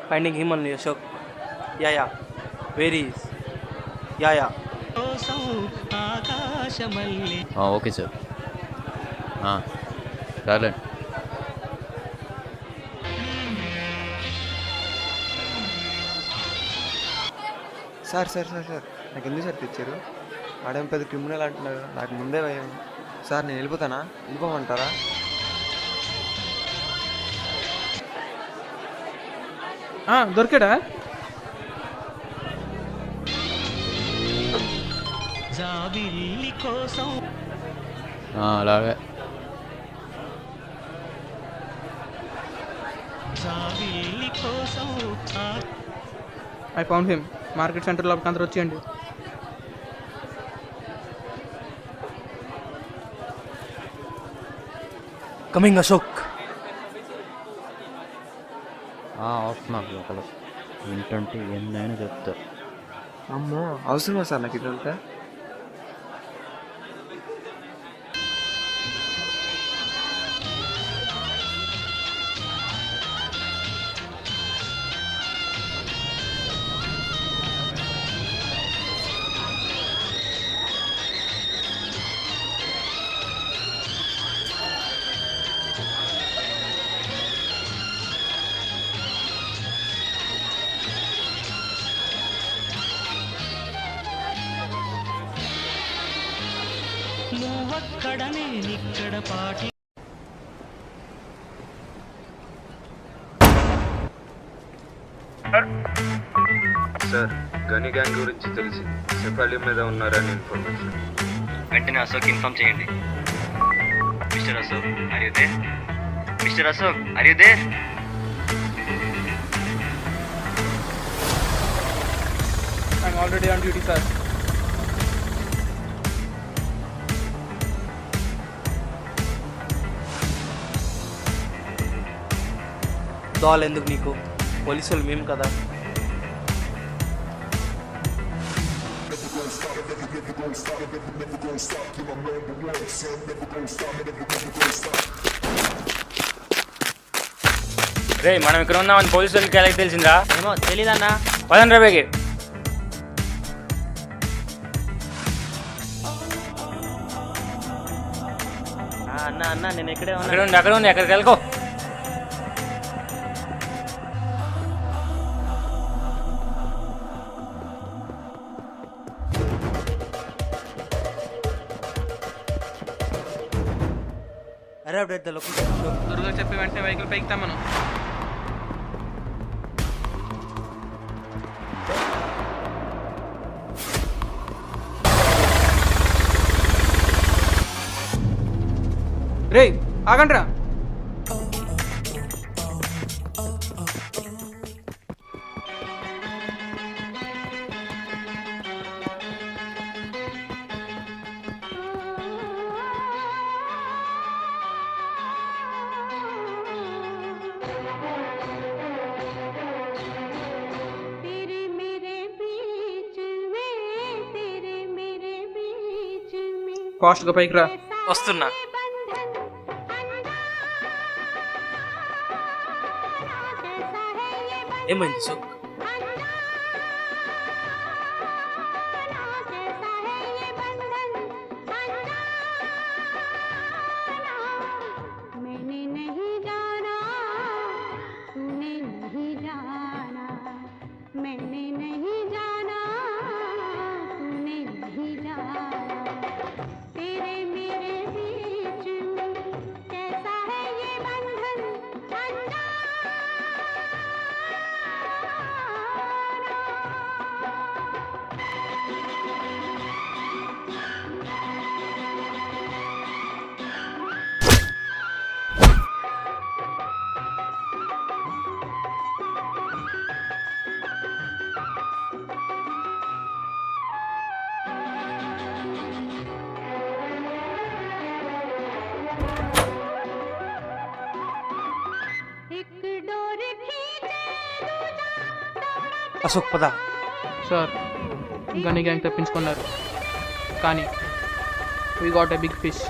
Finding him only, Ashok. Yeah. Where he is? Yeah. Okay sir. రాలండి. Sir నాకు ఎందుకు sir తెచ్చారు? వాడేం పెద్ద క్రిమినల్ అంటున్నారు, నాకు ముందే భయం. సార్ నేను వెళ్ళిపోతానా? వెళ్ళిపోమంటారా? దొరికాడా? అలాగే. I found him. Market centre లోపలికి అందరూ వచ్చేయండి. కమింగ్ అశోక్. వస్తున్నారు లోపల. ఏంటంటే ఎన్నైనా చెప్తారు. అమ్మో, అవసరమా సార్ నాకు ఇదంతా? సార్, గని గ్యాంగ్ గురించి తెలిసి సెఫాలి మీద ఉన్నారని ఇన్ఫర్మేషన్. వెంటనే అశోక్ ఇన్ఫార్మ్ చేయండి. Mister Ashok, are you there? Mister Ashok, are you there? I'm already on duty sir. దోల్ ఎందుకు నీకు? పోలీసులు మేము కదా. రే, మనం ఇక్కడ ఉన్నామని పోలీసులకి ఎలా తెలిసిందా? ఏమో తెలీదన్నా. పదండి రేపేకి. అన్న నేను ఇక్కడే అక్కడ ఉండి ఎక్కడికి వెళ్ళకో. త్వరగా చెప్పి వెంటనే వెహికల్ పైకి తమ్మను. రే ఆగండ్రా. ఫాస్ట్గా పైకి రా. వస్తున్నా. ఏమైంది అశోక్? అశోక్ పద. సార్ గని గ్యాంగ్ తప్పించుకున్నారు, కానీ we got a big fish.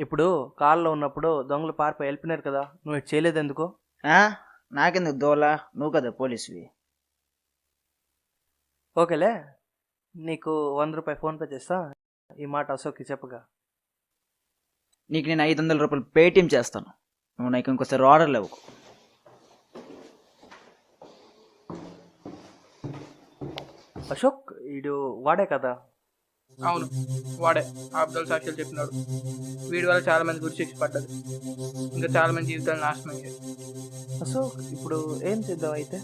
ఇప్పుడు కాల్లో ఉన్నప్పుడు దొంగలు పారిపోయి వెళ్ళిపోయినారు కదా, నువ్వు ఇటు చేయలేదు ఎందుకో? నాకెందుకు దోలా, నువ్వు కదా పోలీసువి. ఓకేలే, నీకు 100 రూపాయలు ఫోన్పే చేస్తా, ఈ మాట అశోక్కి చెప్పగా. నీకు నేను 500 రూపాయలు పేటిఎం చేస్తాను, నువ్వు నాకు ఇంకోసారి ఆర్డర్లు ఇవ్వకు. అశోక్ వీడు వాడే కదా? అవును వాడే, అబ్దుల్ సాక్షులు చెప్పినాడు. వీడి వల్ల చాలా మంది గురి శిక్ష పడ్డది, ఇంకా చాలా మంది జీవితాలు నాశనం అయ్యాయి. అశోక్ ఇప్పుడు ఏం చేద్దాం అయితే?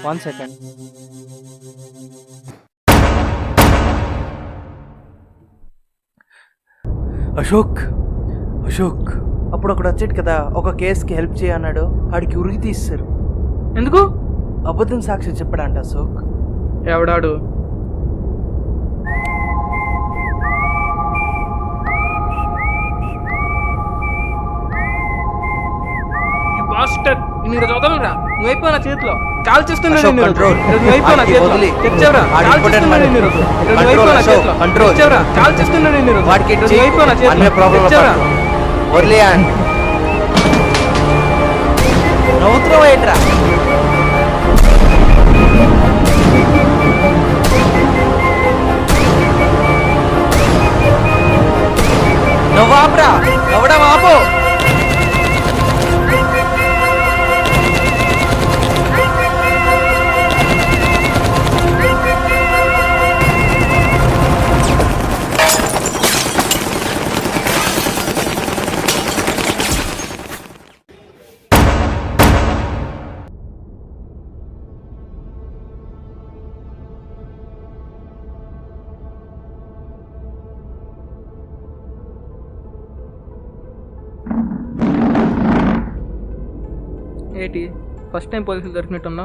One second. అశోక్ అశోక్ అప్పుడు ఒకడు వచ్చాడు కదా, ఒక కేసుకి హెల్ప్ చేయన్నాడు, ఆడికి ఉరికి తీస్తారు. ఎందుకు? అబద్ధం సాక్షి చెప్పాడంట అశోక్. ఎవడాడు? ఇన్ని చదవలరా, నువ్వైపో నా చేతిలో కాల్ చేస్తున్నాడు. నవ్వుతున్నావు ఏంట్రా? నవ్వాపురా, నవ్వడం ఆపు. ఏంటి ఫస్ట్ టైం పోలీసులు దొరికినట్టున్నా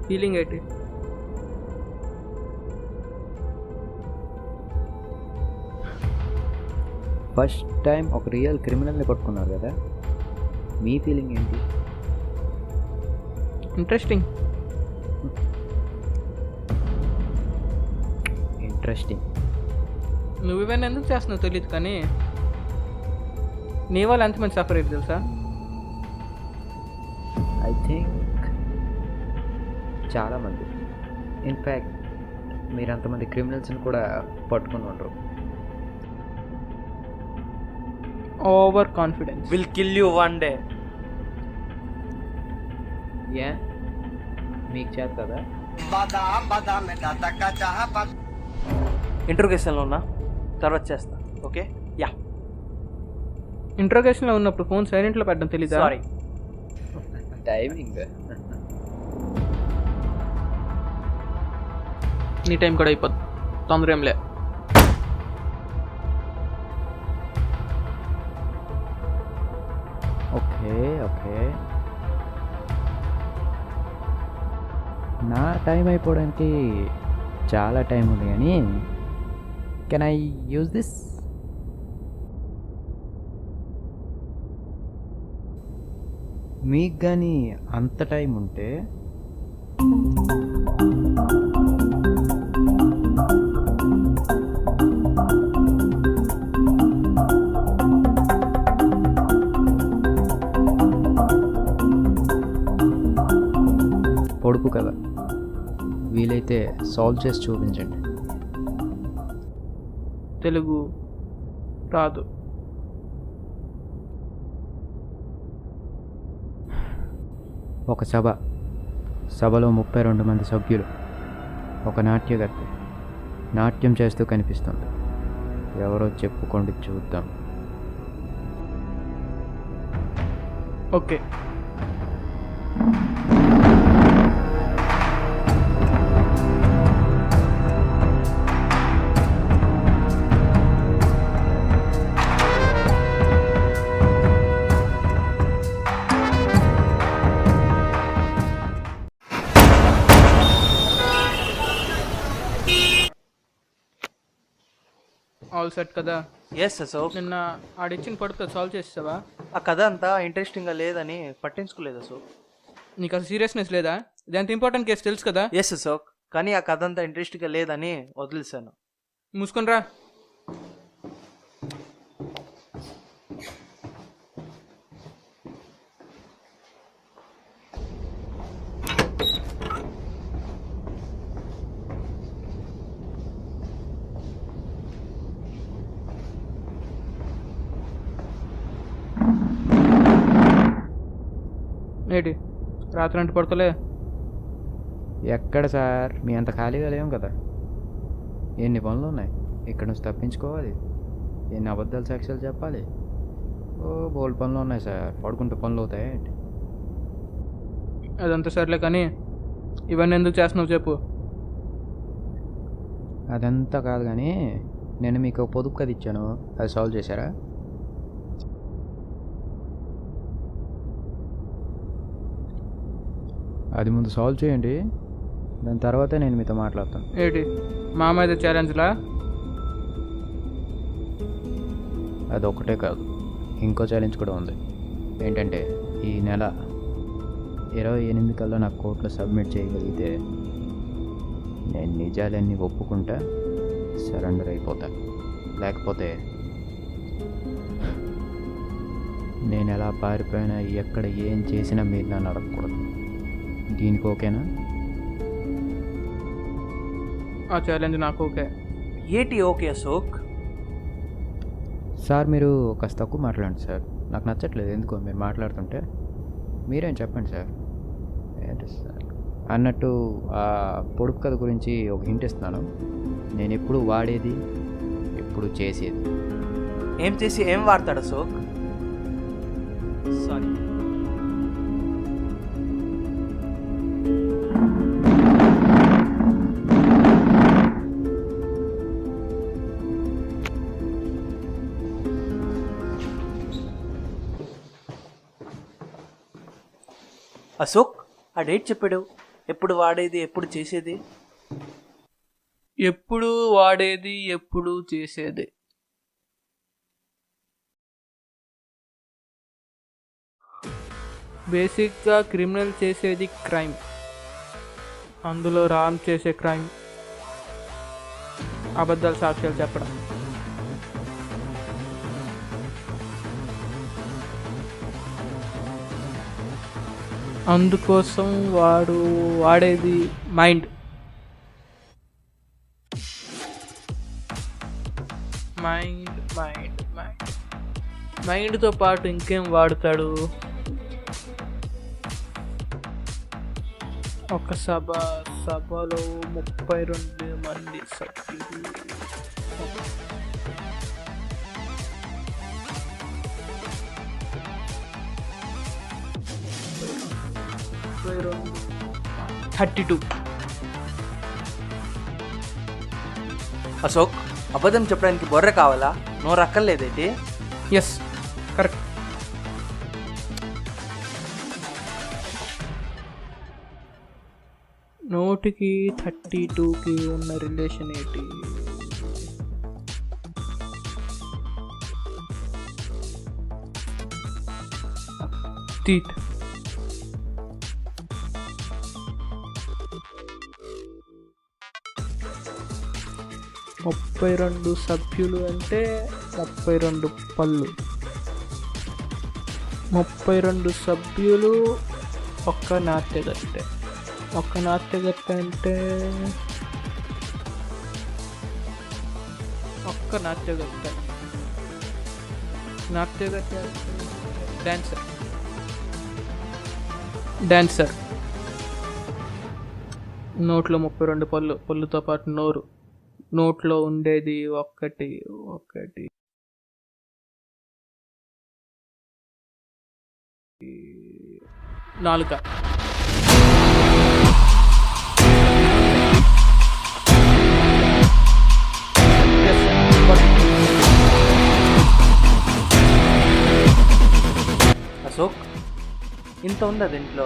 ఫీలింగ్ ఏంటి? ఫస్ట్ టైం ఒక రియల్ క్రిమినల్ని పట్టుకున్నారు కదా, మీ ఫీలింగ్ ఏంటి? ఇంట్రెస్టింగ్. నువ్వు ఇవన్నీ ఎందుకు చేస్తున్నావు తెలియదు, కానీ నీ వాళ్ళు ఎంతమంది సఫర్ అయ్యారు తెలుసా? ఐ థింక్ చాలామంది. ఇన్ఫ్యాక్ట్ మీరు అంతమంది క్రిమినల్స్ని కూడా పట్టుకుని ఉండరు. Over confidence will kill you one day. ఏ మీకు చేత కదా? ఇంట్రోగేషన్లో ఉన్నా, తర్వాత చేస్తా. Okay yeah. ఇంట్రోగేషన్లో ఉన్నప్పుడు ఫోన్ సైలెంట్లో పెట్టడం తెలీదా? సారీ. టైమింగ్ నీ టైం కూడా అయిపోద్ది, తొందర ఏంలే. ఓకే ఓకే, నా టైం అయిపోవడానికి చాలా టైం ఉంది, కానీ కెన్ ఐ యూజ్ దిస్? మీకు కానీ అంత టైం ఉంటే పొడుపు కదా, వీలైతే సాల్వ్ చేసి చూపించండి. తెలుగు రాదు. ఒక సభలో 32 మంది సభ్యులు, ఒక నాట్యగత్తె నాట్యం చేస్తూ కనిపిస్తుంది. ఎవరో చెప్పుకోండి చూద్దాం. ఓకే, ఆల్ సెట్ కదా. ఎస్ అశోక్. నిన్న ఆడిచ్చిన పడుతో సాల్వ్ చేసావా? ఆ కథ అంతా ఇంట్రెస్టింగ్గా లేదని పట్టించుకోలేదు అశోక్. నీకు అసలు సీరియస్నెస్ లేదా? ఇదంత ఇంపార్టెంట్ కేసు తెలుసు కదా. ఎస్ అశోక్, కానీ ఆ కథ అంతా ఇంట్రెస్టింగ్గా లేదని వదిలేశాను. మూసుకొని రా. ఏంటి రాత్రి అంటే పడుకోలే? ఎక్కడ సార్, మీ అంత ఖాళీగా లేవు కదా. ఎన్ని పనులు ఉన్నాయి, ఇక్కడ నుంచి తప్పించుకోవాలి, ఎన్ని అబద్ధాలు సాక్ష్యాలు చెప్పాలి. బోల్డ్ పనులు ఉన్నాయి సార్. పడుకుంటే పనులు అవుతాయి. అదంతా సర్లే కానీ ఇవన్నీ ఎందుకు చేస్తున్నావు చెప్పు. అదంతా కాదు కానీ నేను మీకు పొదుపు కథ ఇచ్చాను, అది సాల్వ్ చేశారా? అది ముందు సాల్వ్ చేయండి, దాని తర్వాతే నేను మీతో మాట్లాడతాను. ఏంటి మా మీద ఛాలెంజ్లా? అది ఒక్కటే కాదు, ఇంకో ఛాలెంజ్ కూడా ఉంది. ఏంటంటే ఈ నెల 28 కల్లా నాకు కోర్టులో సబ్మిట్ చేయగలిగితే నేను నిజాలన్నీ ఒప్పుకుంటా, సరెండర్ అయిపోతా. లేకపోతే నేను ఎలా పారిపోయినా, ఎక్కడ ఏం చేసినా మీరు నన్ను అడగకూడదు. దీనికి ఓకేనా? ఆ ఛాలెంజ్ నాకు ఓకే. ఏంటి ఓకే అశోక్? సార్ మీరు కాస్త తక్కువ మాట్లాడండి సార్, నాకు నచ్చట్లేదు ఎందుకో మీరు మాట్లాడుతుంటే. మీరేం చెప్పండి సార్. ఏంటి సార్ అన్నట్టు ఆ పొడుపు కథ గురించి ఒక హింట్ ఇస్తున్నాను. నేను ఎప్పుడు వాడేది, ఎప్పుడు చేసేది. ఏం చేసి ఏం వాడతాడు అశోక్? సారీ. అశోక్ ఆ డేట్ చెప్పాడు, ఎప్పుడు వాడేది ఎప్పుడు చేసేది. ఎప్పుడు వాడేది ఎప్పుడు చేసేది. బేసిక్గా క్రిమినల్ చేసేది క్రైమ్, అందులో రామ్ చేసే క్రైమ్ అబద్ధాల సాక్ష్యాలు చెప్పడం. అందుకోసం వాడేది మైండ్. మైండ్తో పాటు ఇంకేం వాడతాడు? ఒక సభలో 32 మంది సభ్యులు, 32. అశోక్ అబద్ధం చెప్పడానికి బొర్ర కావాలా, నోరు అక్కర్లేదేంటి? Yes correct. నోటికి 32కి ఉన్న రిలేషన్ ఏంటి? టీత్. ముప్పై 32 సభ్యులు అంటే 32 పళ్ళు. 32 సభ్యులు ఒక్క నాట్యగత్తె. ఒక్క నాట్యగత్తె అంటే నాట్యగత్తె డాన్సర్. డాన్సర్. నోట్లో 32 పళ్ళు, పళ్ళుతో పాటు నోరు. నోట్లో ఉండేది ఒకటి నాలుక. అశోక్, ఇంత ఉందా దీంట్లో?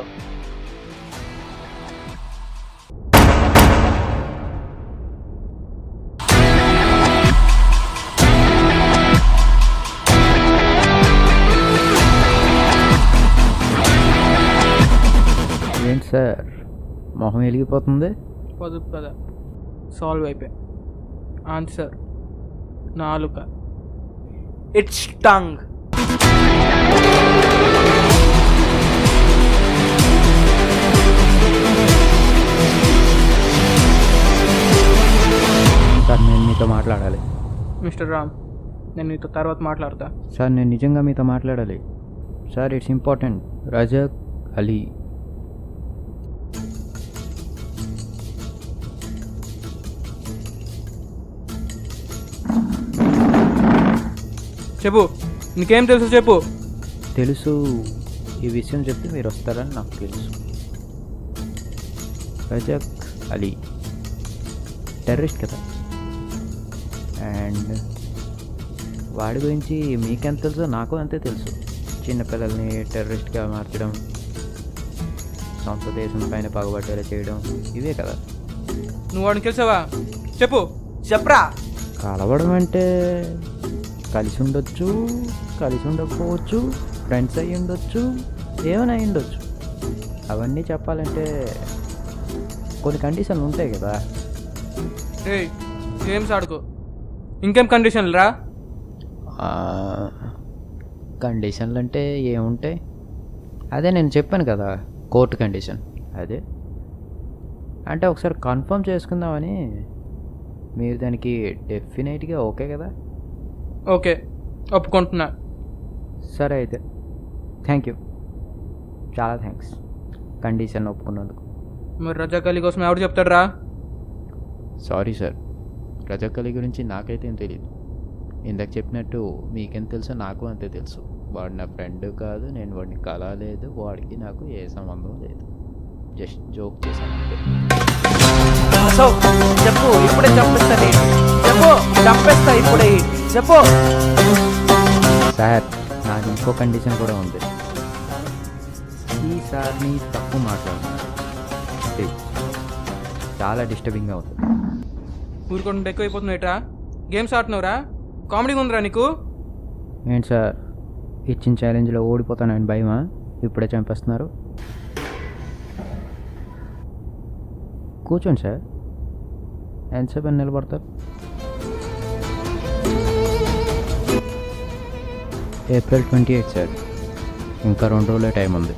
ఏంటి సార్ మొహం వెలిగిపోతుంది? పొదుపు కదా, సాల్వ్ అయిపోయి. ఆన్సర్ నాలుక. It's tongue. సార్ నేను మీతో మాట్లాడాలి. మిస్టర్ రామ్, నేను నీతో తర్వాత మాట్లాడతా. సార్ నేను నిజంగా మీతో మాట్లాడాలి sir. It's important. Rajak Ali. చెప్పు, నీకేం తెలుసు చెప్పు. తెలుసు, ఈ విషయం చెప్తే మీరు వస్తారని నాకు తెలుసు. రజక్ అలీ టెర్రరిస్ట్ కదా, అండ్ వాడి గురించి మీకెంత తెలుసో నాకు అంతే తెలుసు. చిన్నపిల్లల్ని టెర్రరిస్ట్గా మార్చడం, సొంత దేశం పైన పగబట్టేలా చేయడం, ఇవే కదా. నువ్వు వాడిని కలిసావా? చెప్పు. చెప్పరా. కలవడం అంటే కలిసి ఉండొచ్చు, కలిసి ఉండకపోవచ్చు, ఫ్రెండ్స్ అయ్యి ఉండొచ్చు, ఏమైనా అయి ఉండొచ్చు. అవన్నీ చెప్పాలంటే కొన్ని కండిషన్లు ఉంటాయి కదా. ఏయ్, గేమ్స్ ఆడుకో. ఇంకేం కండిషన్లు రా? కండిషన్లు అంటే ఏముంటాయి? అదే నేను చెప్పాను కదా, కోర్టు కండిషన్. అదే అంటే ఒకసారి కన్ఫర్మ్ చేసుకుందామని. మీరు దానికి డెఫినెట్గా ఓకే కదా? ఓకే, ఒప్పుకుంటున్నా. సరే అయితే థ్యాంక్ యూ, చాలా థ్యాంక్స్ కండిషన్ ఒప్పుకున్నందుకు. మరి రజాక్ అలీ కోసం ఎవరు చెప్తాడు రా? సారీ సార్, రజక్ అలీ గురించి నాకైతే ఏం తెలియదు. ఇందాక చెప్పినట్టు మీకేం తెలుసో నాకు అంతే తెలుసు. వాడు నా ఫ్రెండ్ కాదు, నేను వాడిని కలవలేదు, వాడికి నాకు ఏ సంబంధం లేదు. జస్ట్ జోక్ చేశాను అంతే. అశోక్ చెప్పు, ఇప్పుడే చంపేస్తా. చెప్పు, చంపేస్తా ఇప్పుడే. చెప్పు. సార్ నాకు ఇంకో కండిషన్ కూడా ఉంది. ఈసారి తప్పు మాట్లాడుతున్నాను, చాలా డిస్టర్బింగ్గా ఉంది. ఊరుకుంటే ఎక్కువైపోతున్నావు ఏట్రా? గేమ్స్ ఆడుతున్నావురా? కామెడీగా ఉందిరా నీకు? ఏంటి సార్, ఇచ్చిన ఛాలెంజ్లో ఓడిపోతానని భయమా? ఇప్పుడే చంపేస్తున్నారు. కూర్చోండి సార్, ఎంతసేపు అని నిలబడతారు? April 28 సార్, ఇంకా 2 రోజులే టైం ఉంది.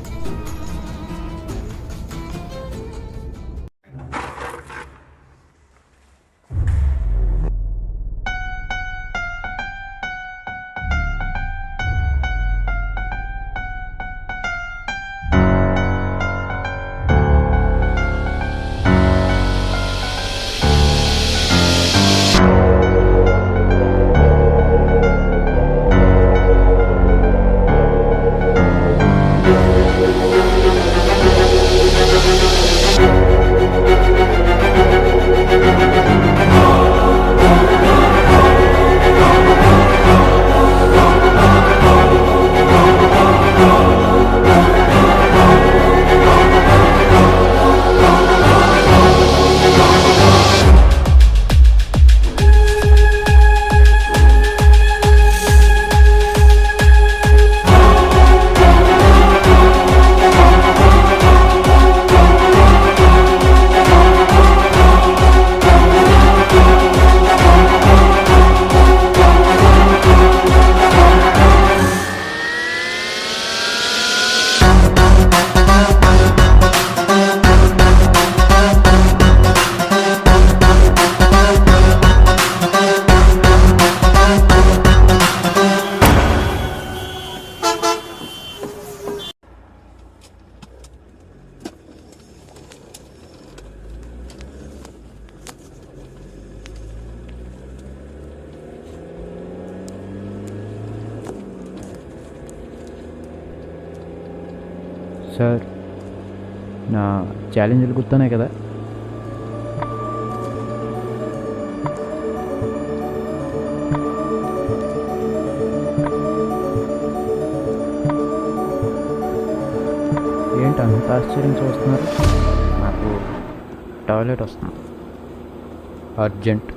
సార్ నా ఛాలెంజ్లు గుర్తున్నాయి కదా? ఏంటి అంత ఆశ్చర్యం చూస్తున్నారు? నాకు టాయిలెట్ వస్తుంది, అర్జెంట్.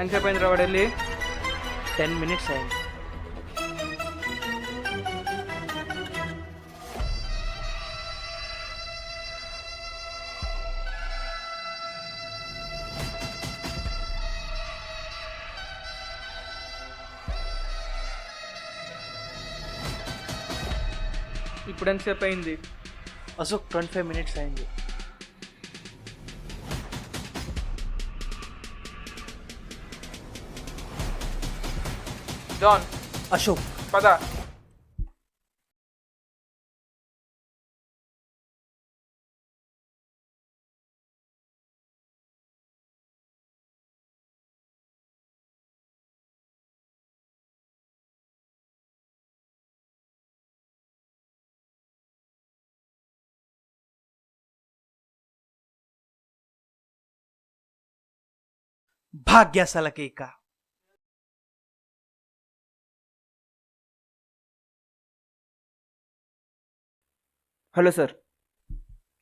ఎంతసేపు అయింది వాడు వెళ్ళి? 10 minutes అయింది. ఇప్పుడు ఎంతసేపు అయింది? అశోక్ 25 minutes అయింది. జాన్ అశోక్ పద. భాగ్యసల కేక. Hello sir.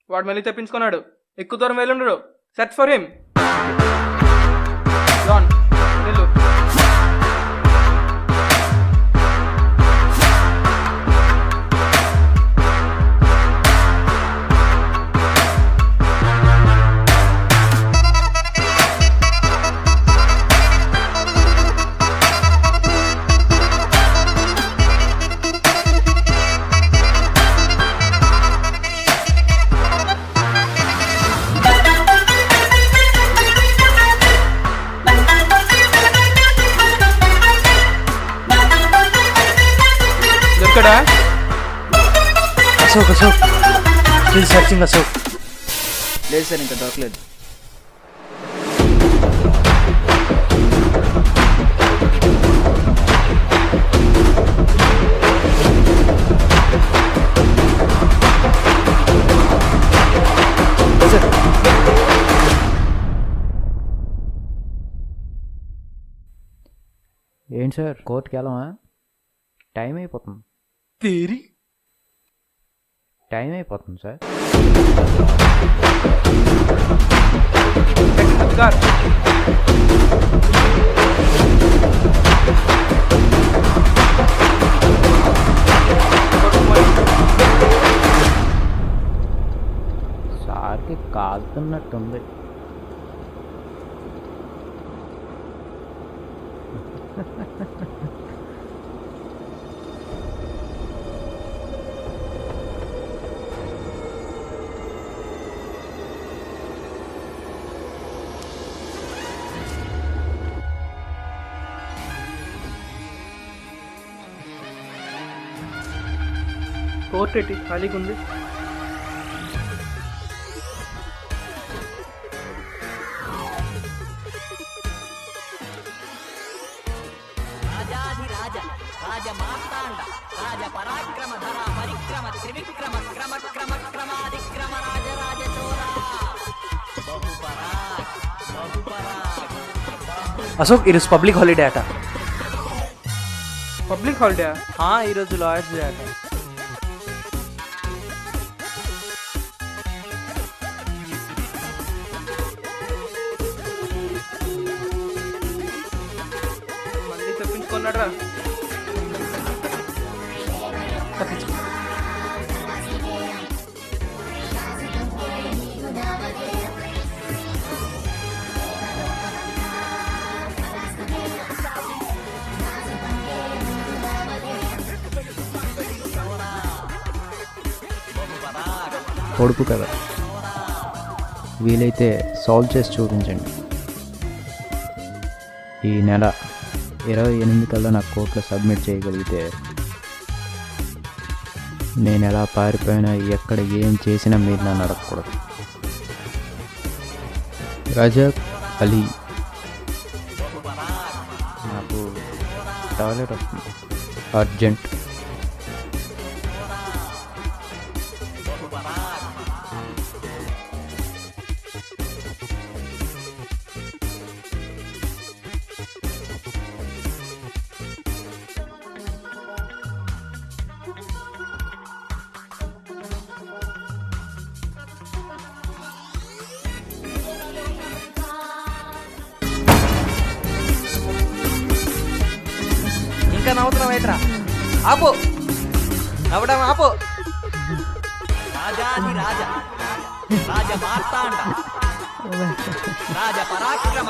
వాడు మళ్ళీ తెప్పించుకున్నాడు. ఎక్కువ దూరం వెళ్ళుండడు. Search for him. జాన్ వెళ్ళు. దొరికాడా? Ashok Ashok still searching Ashok. లేదు సార్, ఇంకా దొరకలేదు. ఏంటి సార్, కోర్టుకి వెళ్ళమా? టైం అయిపోతుంది. తేరి టైం అయిపోతుంది సార్. సార్కి కాలుతున్నట్టుంది. కోర్టు ఎట్టి ఖాళీగా ఉంది. అశోక్ ఈరోజు పబ్లిక్ హాలిడే అట. Public holiday? ఈరోజు లాయర్స్ డే అట. మళ్ళీ తెప్పించుకొని ఉన్నాడు రా. తప్పించు. పొడుపు కథ వీలైతే సాల్వ్ చేసి చూపించండి. ఈ నెల 28 కల్లా నాకు కోర్టులో సబ్మిట్ చేయగలిగితే నేను ఎలా పారిపోయినా ఎక్కడ ఏం చేసినా మీరు నన్ను అడగకూడదు. రజక్ అలీ. నాకు టాయిలెట్ వస్తుంది, అర్జెంట్. ఇంకా నవ్వుతున్నావు ఏంట్రా? ఆపు, నవ్వడం ఆపు. రాజాది రాజా రాజ మార్తాండ రాజ పరాక్రమ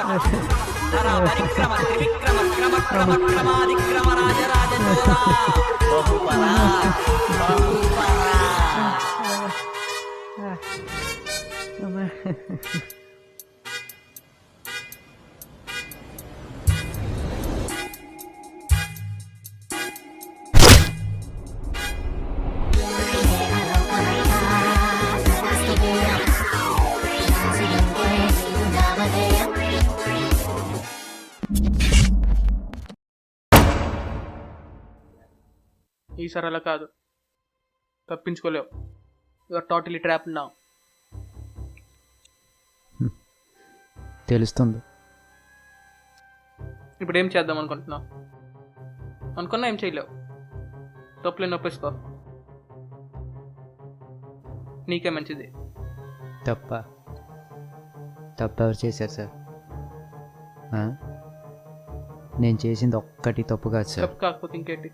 నర పరిక్రమ త్రివిక్రమ క్రమ క్రమ క్రమాదిక్రమ రాజ రాజ జోరా బహుపరా బహుపరా. ఈసారి అలా కాదు, తప్పించుకోలేవు. You are totally trap now. తెలుస్తుంది. ఇప్పుడు ఏం చేద్దాం అనుకుంటున్నావు? అనుకున్నా ఏం చేయలేవు. తప్పులే నొప్పేసుకో, నీకే మంచిది. తప్ప ఎవరు చేశారు సార్? నేను చేసింది ఒక్కటి తప్పు కాదు సార్. తప్పు కాకపోతే ఇంకేంటి?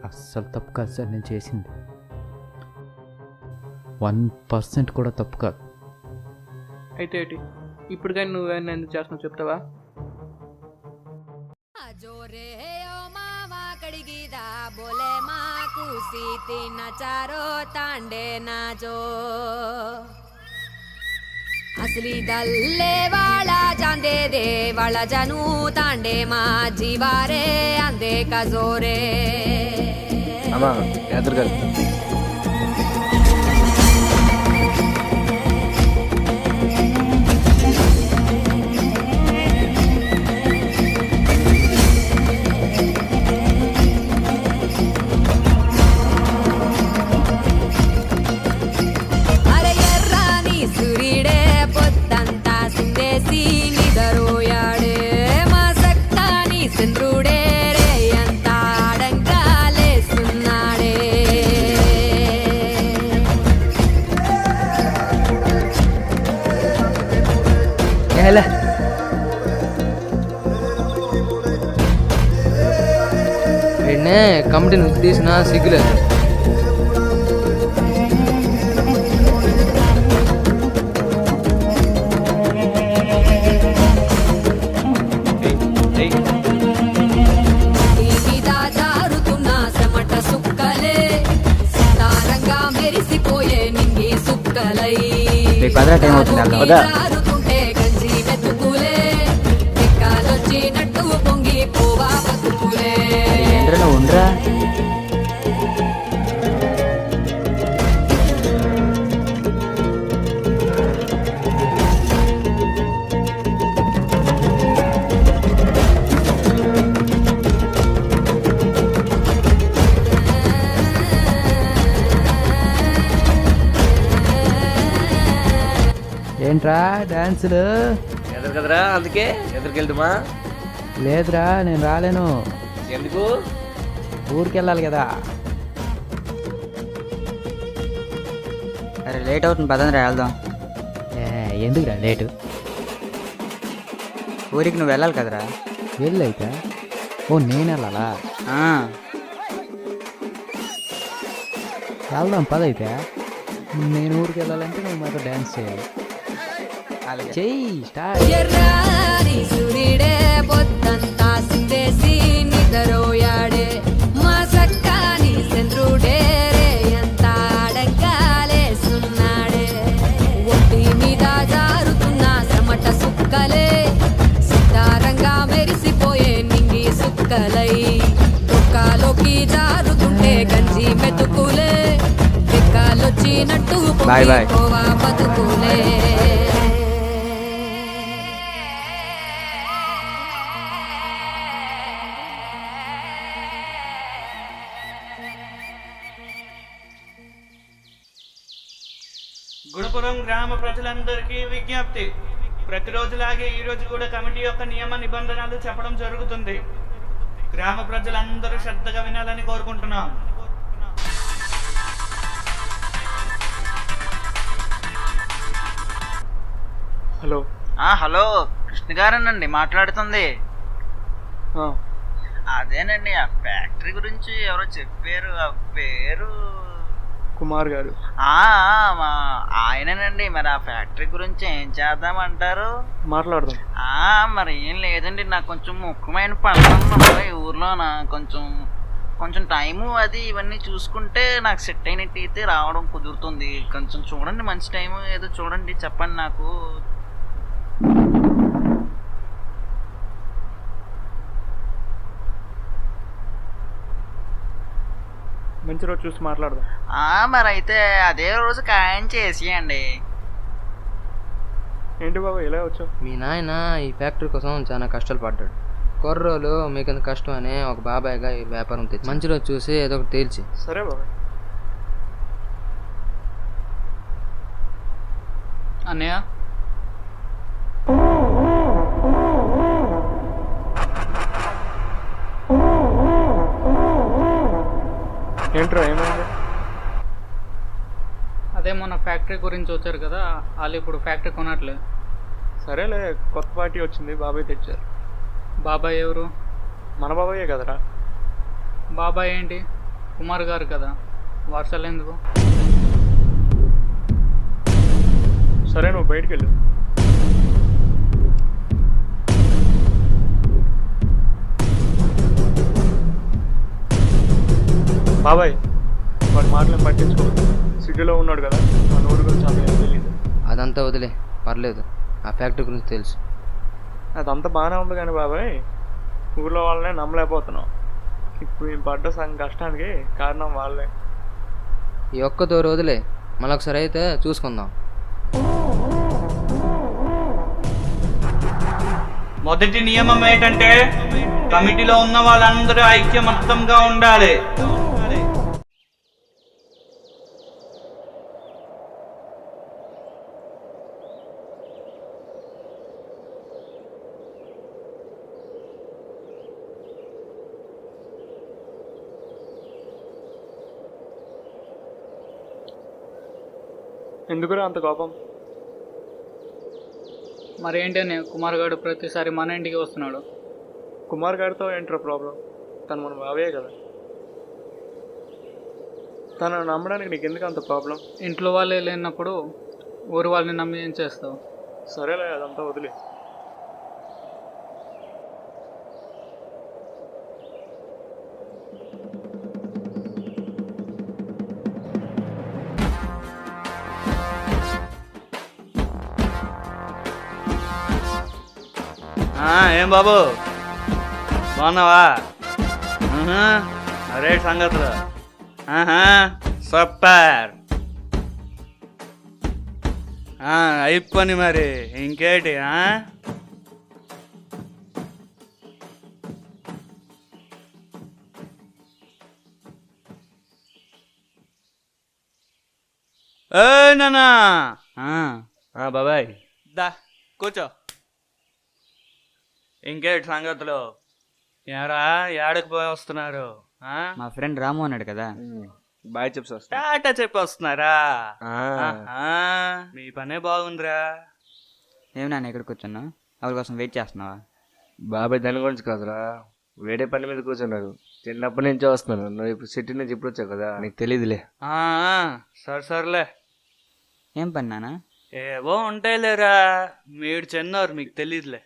అస్సలు తప్పు కాదు సార్ నేను చేసింది. 1% కూడా తప్పు కాదు. అయితే ఏంటి? ఇప్పుడు కానీ నువ్వేమైనా ఎందుకు చేస్తున్నావు చెప్తావా? जोरे ओ मामा कड़गीदा बोले माँ कुसी तीन चारो तांडे ना जो असली दल्ले वाला जांदे दे वाला जानू तांडे माँ जीवारे आंदे का जोरे అమ్మా ఎదురుగా వీడినే కమిటీని తీసిన సిగ్గులేదు. పదరా టైం అవుతుంది కదా. ఏంద్రా ఉండరా? ఏంట్రా డాన్సులు? ఎదురు కదరా, అందుకే ఎదురుకెళ్తుమా? లేదురా నేను రాలేను. ఎందుకు? ఊరికి వెళ్ళాలి కదా. అరే లేట్ అవుతుంది, పదండి వెళ్దాం. ఎందుకురా లేటు? ఊరికి నువ్వు వెళ్ళాలి కదరా. వెళ్ళైతే ఓ నేను వెళ్ళాలా? ఆ, వెళ్దాం పదైతే. నేను ఊరికి వెళ్ళాలంటే నువ్వు మాతో డ్యాన్స్ చేయాలి. అలాగే. చెయ్యి స్టార్ట్. ఎర్రాని సూర్యుడే పొద్దంతా సిందేసి నిద్రపోయాడే మా సక్కాని చంద్రుడే రే ఎంత అడంగాలేసున్నాడే ఒంటి మీద జారుతున్న చెమట సుక్కలే సితారంగా మెరిసిపోయే నింగి సుక్కలై డొక్కాలోకి జారుతుంటే గంజి మెతుకులే ఎక్కాలొచ్చినట్టు Bye bye. పోవా బతుకులే. గుణపురం గ్రామ ప్రజలందరికీ విజ్ఞప్తి. ప్రతిరోజులాగే ఈ రోజు కూడా కమిటీ యొక్క నియమ నిబంధనలు చెప్పడం జరుగుతుంది. గ్రామ ప్రజలందరూ శ్రద్ధగా వినాలని కోరుకుంటున్నాం. హలో. హలో, కృష్ణ గారేనండి మాట్లాడుతుంది. అదేనండి, ఆ ఫ్యాక్టరీ గురించి ఎవరో చెప్పారు, ఆ పేరు కుమార్ గారు. ఆయనేనండి. మరి ఆ ఫ్యాక్టరీ గురించి ఏం చేద్దామంటారు? మాట్లాడదాం. మరి ఏం లేదండి, నాకు కొంచెం ముఖ్యమైన పనులు ఉన్నాయి ఊర్లోన. కొంచెం టైము అది ఇవన్నీ చూసుకుంటే నాకు సెట్ అయినట్టు అయితే రావడం కుదురుతుంది. కొంచెం చూడండి, మంచి టైము ఏదో చూడండి, చెప్పండి నాకు. మంచి రోజు చూసి మాట్లాడదాం. మరి అయితే అదే రోజు ఖాయం చేసేయండి. ఏంటి బాబు ఇలా వచ్చావు? మీ నాయన ఈ ఫ్యాక్టరీ కోసం చాలా కష్టాలు పడ్డాడు. కుర్రోలు మీకెంత కష్టం అని ఒక బాబాయ్గా ఈ వ్యాపారం తెచ్చి మంచి రోజు చూసి ఏదో ఒకటి తేల్చి. సరే బాబాయ్. అన్నయ్య, ఏంట్రా ఏమైంది? అదే మొన్న ఫ్యాక్టరీ గురించి వచ్చారు కదా, వాళ్ళు ఇప్పుడు ఫ్యాక్టరీ కొనట్లేదు. సరేలే, కొత్త పార్టీ వచ్చింది, బాబాయ్ తెచ్చారు. బాబాయ్ ఎవరు? మన బాబాయే కదరా. బాబాయ్ ఏంటి, కుమార్ గారు కదా, వర్షాలు ఎందుకు? సరే నువ్వు బయటికి వెళ్ళు. బాబాయ్ వాడి మాటలను పట్టించుకోవద్దు. సిటీలో ఉన్నాడు కదా, మన ఊరి గురించి అంత ఏం తెలియదు. అదంతా వదిలే, పర్లేదు. ఆ ఫ్యాక్టరీ గురించి తెలుసు. అదంతా బాగానే ఉంది కానీ బాబాయ్, ఊర్లో వాళ్ళనే నమ్మలేకపోతున్నాం. ఇప్పుడు ఈ పడ్డ సగం కష్టానికి కారణం వాళ్ళే. ఈ ఒక్క దూరం వదిలే, మళ్ళొకసారి అయితే చూసుకుందాం. మొదటి నియమం ఏంటంటే కమిటీలో ఉన్న వాళ్ళందరూ ఐక్యమత్యంగా ఉండాలి. ఎందుకురా అంత కోపం? మరి ఏంటని కుమార్ గారు ప్రతిసారి మన ఇంటికి వస్తున్నాడు. కుమార్ గారితో ఏంట్రా ప్రాబ్లం? తను మన బావే కదా. తనను నమ్మడానికి నీకు ఎందుకు అంత ప్రాబ్లం? ఇంట్లో వాళ్ళే లేనప్పుడు ఊరు వాళ్ళని నమ్మి ఏం చేస్తావు? సరేలే, అదంతా వదిలే. ఏం బాబు, బాగున్నావా? అరే సంగతులు సూపర్. అయిపోయి మరి ఇంకేటి? నానా బాబాయ్ దా కూర్చో. ఇంకేటి సంగతులు? ఎవరా ఏడకి పోయి వస్తున్నారు? మా ఫ్రెండ్ రాము అన్నాడు కదా, బాయ్ చెప్పి టాటా చెప్పి వస్తున్నారా? మీ పనే బాగుందిరా. ఏమి నాన్న ఎక్కడ కూర్చున్నా? ఎవరి కోసం వెయిట్ చేస్తున్నావా? బాబాయ్ దాని గురించి కాదురా, వేరే పని మీద కూర్చున్నారు. చిన్నప్పటి నుంచే వస్తున్నాను. నువ్వు ఇప్పుడు సిటీ నుంచి ఇప్పుడు వచ్చావు కదా, నీకు తెలియదులే. సర్లే. ఏం పని నాన్న? ఏవో ఉంటాయిలేరా, మీరు చిన్నారు, మీకు తెలియదులే.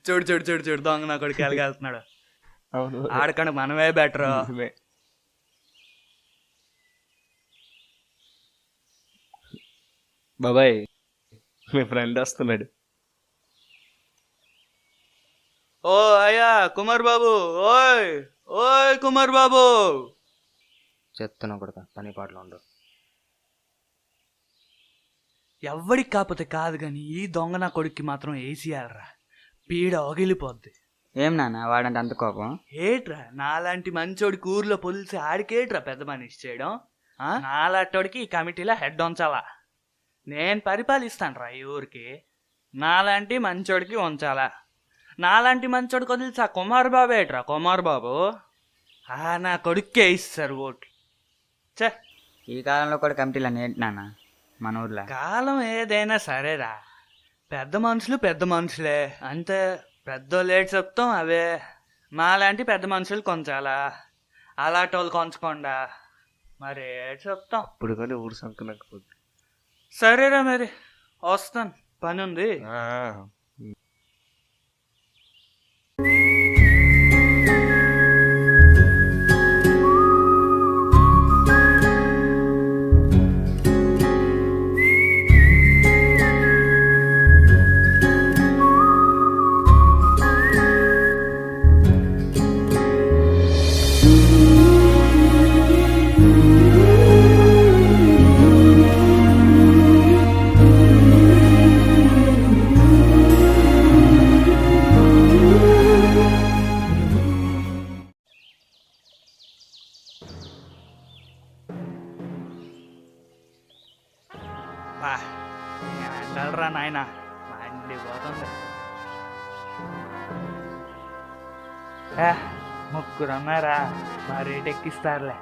చూడు చూడు చూడు చూడు, దొంగ నా కొడుకు వెళ్తున్నాడు. అవును, ఆడకండి మనమే బెటర్. బాబాయ్ మీ ఫ్రెండ్ వస్తున్నాడు. ఓ అయ్యా కుమార్ బాబు, ఓయ్ ఓయ్ కుమార్ బాబు. చెప్తున్నా కొడుక, పని పాటలు ఉండవు. ఎవ్వడికి కాకపోతే కాదు కానీ ఈ దొంగ నా కొడుక్కి మాత్రం వేసియాలరా, పీడ ఒగిలిపోద్ది. ఏం నాన్న వాడంటే అంత కోపం? ఏట్రా నాలాంటి మంచోడికి ఊర్లో పొలిసి ఆడికేట్రా పెద్ద మనిషి చేయడం? నాలాంటోడికి ఈ కమిటీలో హెడ్ ఉంచాలా? నేను పరిపాలిస్తాను రా ఈ ఊరికి. నాలాంటి మంచోడికి ఉంచాలా? నాలాంటి మంచోడికి వదిలిసి ఆ కుమార్ బాబు ఏట్రా కుమార్ బాబు? నా కొడుక్కే ఇస్తారు ఓట్లు. చే, ఈ కాలంలో కూడా కమిటీలు ఏంటి నాన్న మన ఊర్లో? కాలం ఏదైనా సరేరా, పెద్ద మనుషులు పెద్ద మనుషులే అంతే. పెద్దోళ్ళు ఏడు చెప్తాం అవే. మాలాంటి పెద్ద మనుషులు కొంచాలా, అలాంటి వాళ్ళు కొంచకుండా మరి ఏడు చెప్తాం. ఇప్పుడు కానీ ఊరు సంకనకపోద్ది. సరేరా మరి వస్తాను, పని ఉంది. ఎంటాలరా నాయన, మండిపోతుంది. ముగ్గురు అన్నారా, మా రేట్ ఎక్కిస్తారులే.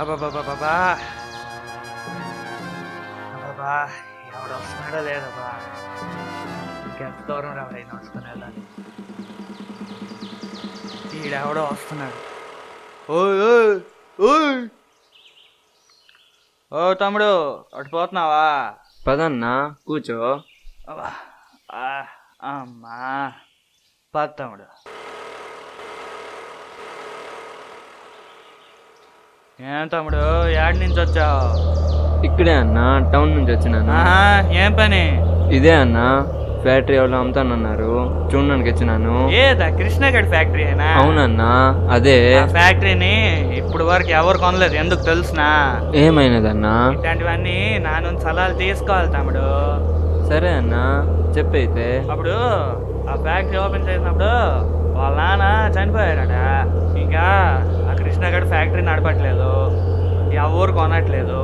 అబ్బాబాబాబా అబ్బాబా, ఎవడు వస్తున్నాడో లేదబ్బా. ఇంకెంత దూరం ఎవరైనా వస్తున్నా వెళ్ళాలి. ఈడెవడో వస్తున్నాడు. ఓయ్ ఓయ్ ఓయ్, ఓ తమ్ముడు అటు పోతున్నావా? పదన్నా కూర్చో. అమ్మా పద తమ్ముడు. ఏం తమ్ముడు యాడ్ నుంచి వచ్చావు? ఇక్కడే అన్నా, టౌన్ నుంచి వచ్చినాను. ఏం పని? ఇదే అన్నా, ఫ్యాక్టరీ ఎవరు అమ్ముతానన్నారు, చూడడానికి వచ్చినాను. ఏదా కృష్ణగడ్ ఫ్యాక్టరీ అయినా? అవునన్నా అదే. ఫ్యాక్టరీని ఇప్పుడు వరకు ఎవరు కొనలేదు, ఎందుకు తెలుసునా? ఏమైనదన్నా? ఇట్లాంటివన్నీ నా నుంచి సలహాలు తీసుకోవాలి తమ్ముడు. సరే అన్నా చెప్పైతే. అప్పుడు ఆ ఫ్యాక్టరీ ఓపెన్ చేసినప్పుడు వాళ్ళ నాన్న చనిపోయారట. ఇంకా ఆ కృష్ణగడ్ ఫ్యాక్టరీ నడపట్లేదు, ఎవరు కొనట్లేదు,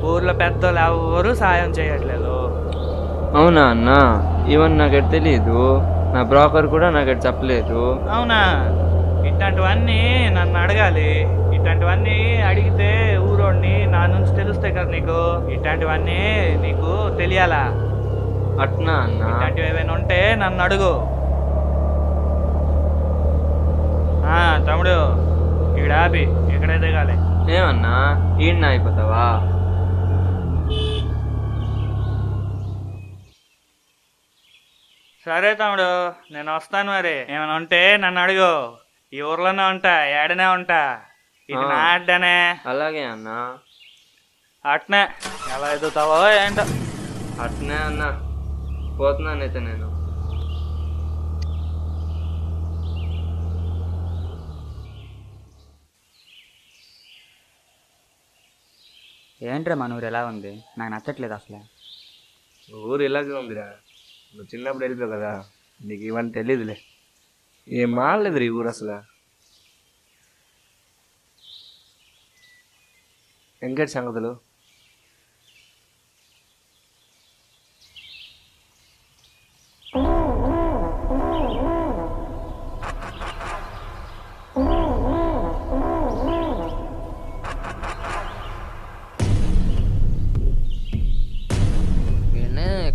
ఊర్లో పెద్దోళ్ళు ఎవరు సాయం చేయట్లేదు. అవునా అన్నా? ఇవన్నీ నాకైతే తెలియదు, నా బ్రోకర్ కూడా నాకైతే చెప్పలేదు. అవునా? ఇట్లాంటివన్నీ నన్ను అడగాలి. ఇట్లాంటివన్నీ అడిగితే ఊరోడిని నా నుంచి తెలుస్తాయి కదా నీకు. ఇట్లాంటివన్నీ నీకు తెలియాలా? అట్నా అన్నా? ఇట్లాంటివి ఏమైనా ఉంటే నన్ను అడుగు. తమ్ముడు ఇక్కడ ఆపి ఇక్కడే దిగాలి. ఏమన్నా ఈయన అయిపోతావా? సరే తమ్ముడు నేను వస్తాను. మరి ఏమైనా ఉంటే నన్ను అడుగు. ఈ ఊర్లోనే ఉంటా, ఏడనే ఉంటా. ఇది నా అడ్డనే. అలాగే అన్నా. అట్నే ఎలా ఎదుగుతావో ఏంటో. అట్నే అన్నా, పోతున్నానైతే నేను. ఏంట్రా మన ఊరు ఎలా ఉంది? నాకు నచ్చట్లేదు అసలు. ఊరు ఇలాగే ఉందిరా, నువ్వు చిన్నప్పుడు వెళ్ళిపోయావు కదా, నీకు ఇవన్నీ తెలియదులే. ఏం మారలేదు ఈ ఊరు అసలు. ఎంకటి సంగతులు?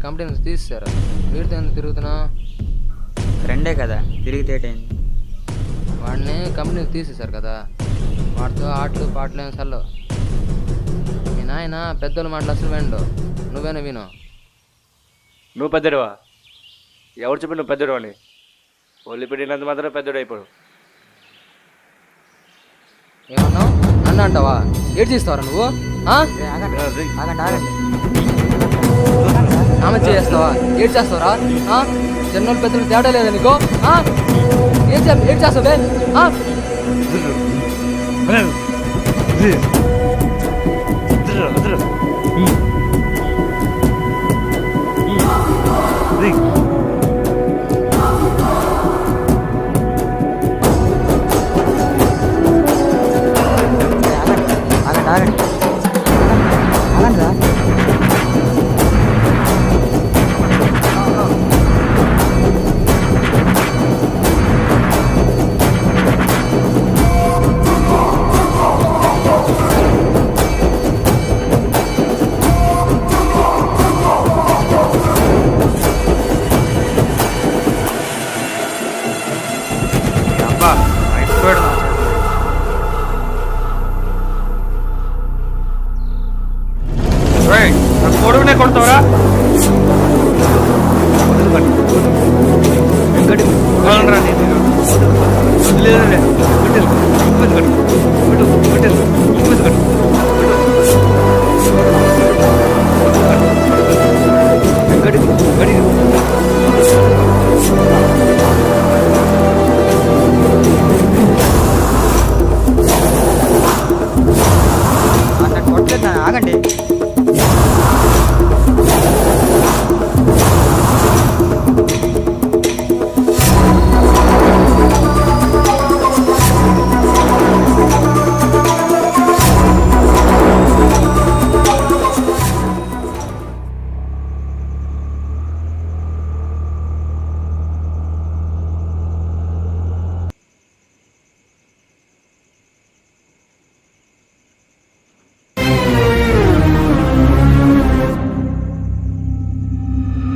కంపెనీ నుంచి తీసేశారు. వీడితో ఎందుకు తిరుగుతున్నావు? ఫ్రెండే కదా, తిరిగితే ఏంటి? వాడిని కంపెనీ నుంచి తీసేశారు కదా, వాడితో ఆటలు పాటలు ఏం సల్లు. మీ నాయన పెద్దోళ్ళ మాటలు అసలు వినడు, నువ్వేనా విను. నువ్వు పెద్దడువా? ఎవరు చెప్పి నువ్వు పెద్దడు అని? ఒళ్ళు పెట్టినంత మాత్రం పెద్దడు అయిపోడు. ఏమన్నావు? నన్ను అంటావా? ఏడు చేస్తావరా నువ్వు? ఆమె చేస్తావా? ఏడు చేస్తావరా? చిన్నోళ్ళు పెద్దలు తేడా లేదా నీకు? ఏడు చేస్తావే? కొడుకునే కొడతావరా? ఆగండి.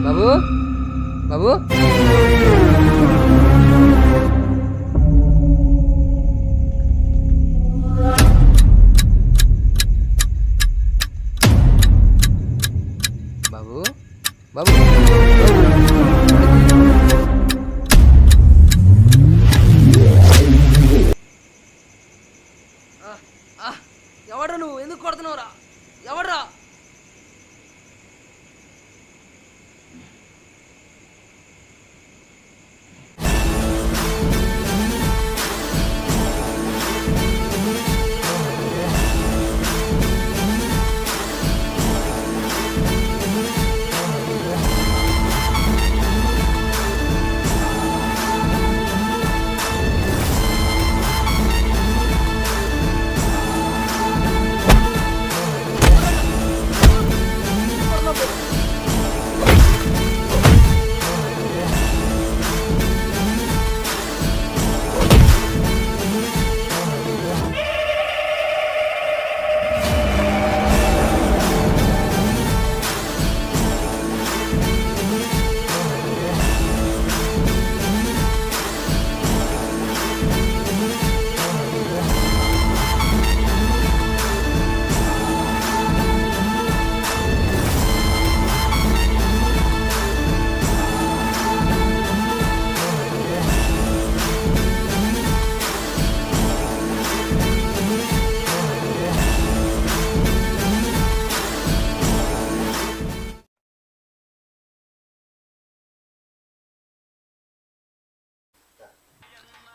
బాబు బాబు బాబు బాబు ఎవడ్రా నువ్వు? ఎందుకు కొడుతున్నావురా? ఎవడ్రా?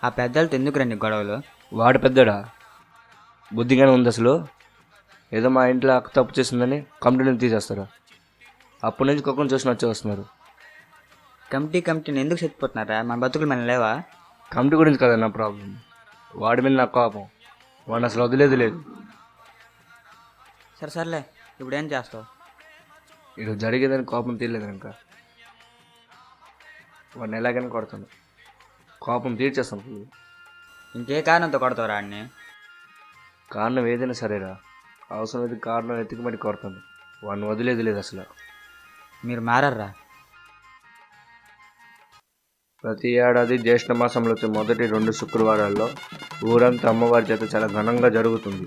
ఆ పెద్దలతో ఎందుకు రండి గొడవలు? వాడు పెద్దడా? బుద్ధిగానే ఉంది అసలు. ఏదో మా ఇంట్లో అక్క తప్పు చేసిందని కంపెనీని తీసేస్తారు. అప్పటి నుంచి కుక్కను చూసి నచ్చి వస్తున్నారు. కమిటీని ఎందుకు చచ్చిపోతున్నారా? మన బతుకులు మన లేవా? కమిటీ గురించి కదా నా ప్రాబ్లం. వాడి మీద నాకు కోపం. వాడిని అసలు వదిలేదు లేదు. సర్లే, ఇప్పుడు ఏం చేస్తావు? ఇది జరిగేదని కోపం తీయలేదు ఇంకా. వాడిని ఎలాగైనా కొడతాను. కోపం తీర్చేస్తాను. ఇంకే కారణంతో కొడతావురా అన్ని? కారణం ఏదైనా సరేరా, అవసరం అయితే కారణం ఎత్తికి మరి కొడతాను. వాడిని వదిలేదు లేదు అసలు. మీరు మారర్రా. ప్రతి ఏడాది జ్యేష్ఠ మాసంలో వచ్చే మొదటి 2 శుక్రవారాల్లో ఊరంతా అమ్మవారి జాతర చాలా ఘనంగా జరుగుతుంది.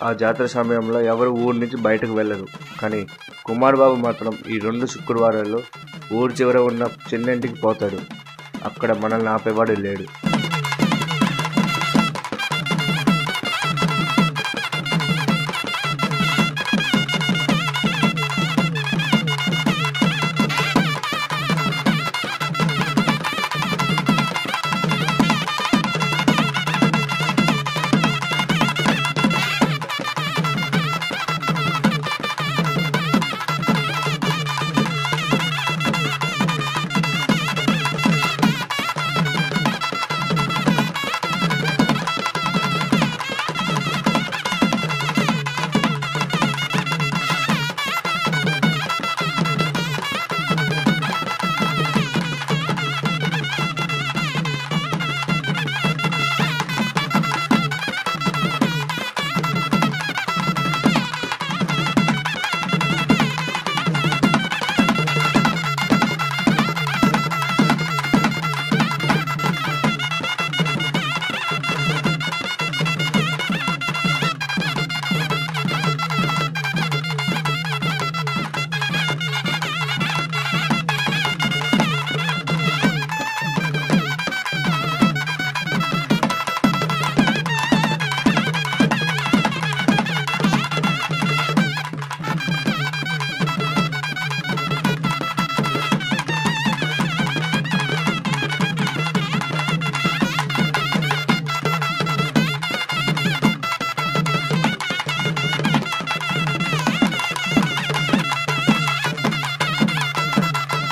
ఆ జాతర సమయంలో ఎవరు ఊరి నుంచి బయటకు వెళ్ళరు. కానీ కుమార్ బాబు మాత్రం ఈ 2 శుక్రవారాల్లో ఊరి చివర ఉన్న చిన్నింటికి పోతాడు. అక్కడ మనల్ని ఆపేవాడు లేడు.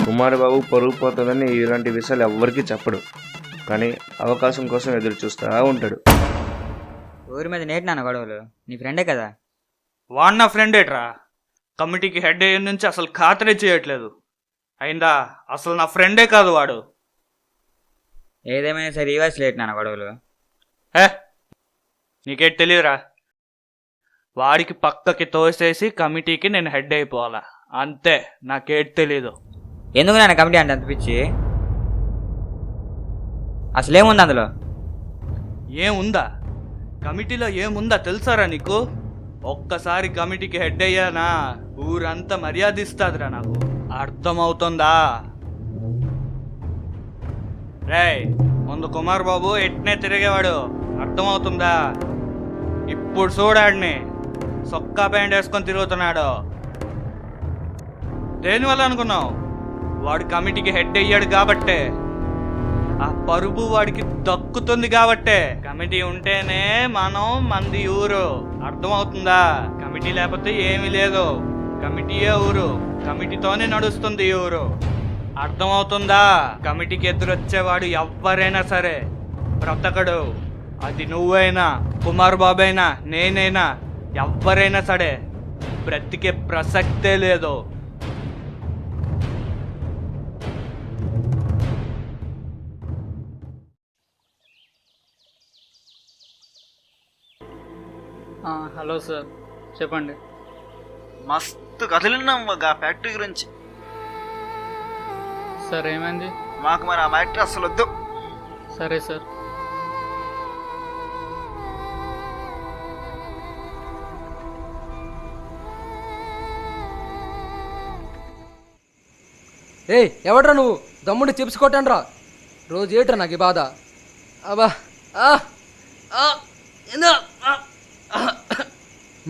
కుమార్ బాబు పరుగు పోతుందని ఇలాంటి విషయాలు ఎవ్వరికీ చెప్పడు. కానీ అవకాశం కోసం ఎదురు చూస్తూ ఉంటాడు. ఊరి మీద నేటి నాన్న గొడవలు. నీ ఫ్రెండే కదా. వాడు నా ఫ్రెండ్ ఏట్రా. కమిటీకి హెడ్ అయ్యే నుంచి అసలు ఖాతరే చేయట్లేదు. అయిందా, అసలు నా ఫ్రెండే కాదు వాడు. ఏదేమైనా సరే ఈ వయసు లేట్ నాన్న గొడవలు. నీకేం తెలియదురా. వాడికి పక్కకి తోసేసి కమిటీకి నేను హెడ్ అయిపోవాలా అంతే. నాకేం తెలీదు. ఎందుకు నాన్న కమిటీ అంటే అంత పిచ్చి? అసలేముంది అందులో? ఏముందా? కమిటీలో ఏముందా తెలుసారా నీకు? ఒక్కసారి కమిటీకి హెడ్ అయ్యానా ఊరంతా మర్యాద ఇస్తాదిరా నాకు. అర్థమవుతుందా? రేయ్, ముందు కుమార్ బాబు ఎట్నే తిరిగేవాడు, అర్థమవుతుందా? ఇప్పుడు చూడాడిని సొక్కా ప్యాంట్ వేసుకొని తిరుగుతున్నాడు. దేనివల్ల అనుకున్నావు? వాడు కమిటీకి హెడ్ అయ్యాడు కాబట్టే. ఆ పరుపు వాడికి దక్కుతుంది కాబట్టే. కమిటీ ఉంటేనే మంది ఊరు, అర్థమవుతుందా? కమిటీ లేకపోతే ఏమీ లేదు. కమిటీయే ఊరు, కమిటీతోనే నడుస్తుంది ఈ ఊరు, అర్థమవుతుందా? కమిటీకి ఎదురొచ్చేవాడు ఎవ్వరైనా సరే బ్రతకడు. అది నువ్వైనా, కుమార్ బాబైనా, నేనైనా, ఎవ్వరైనా సరే బ్రతికే ప్రసక్తే లేదు. హలో సార్, చెప్పండి. మస్తు కథలున్నాం ఆ ఫ్యాక్టరీ గురించి. సార్ ఏమైంది? మాకు మరి ఆ ఫ్యాక్టరీ అసలు వద్దు. సరే సార్. ఏయ్, ఎవడ్రా నువ్వు? దమ్ముడిని చెప్పుకోటండి రా. రోజు ఏట్రా నాకు ఈ బాధ. అబ్బా,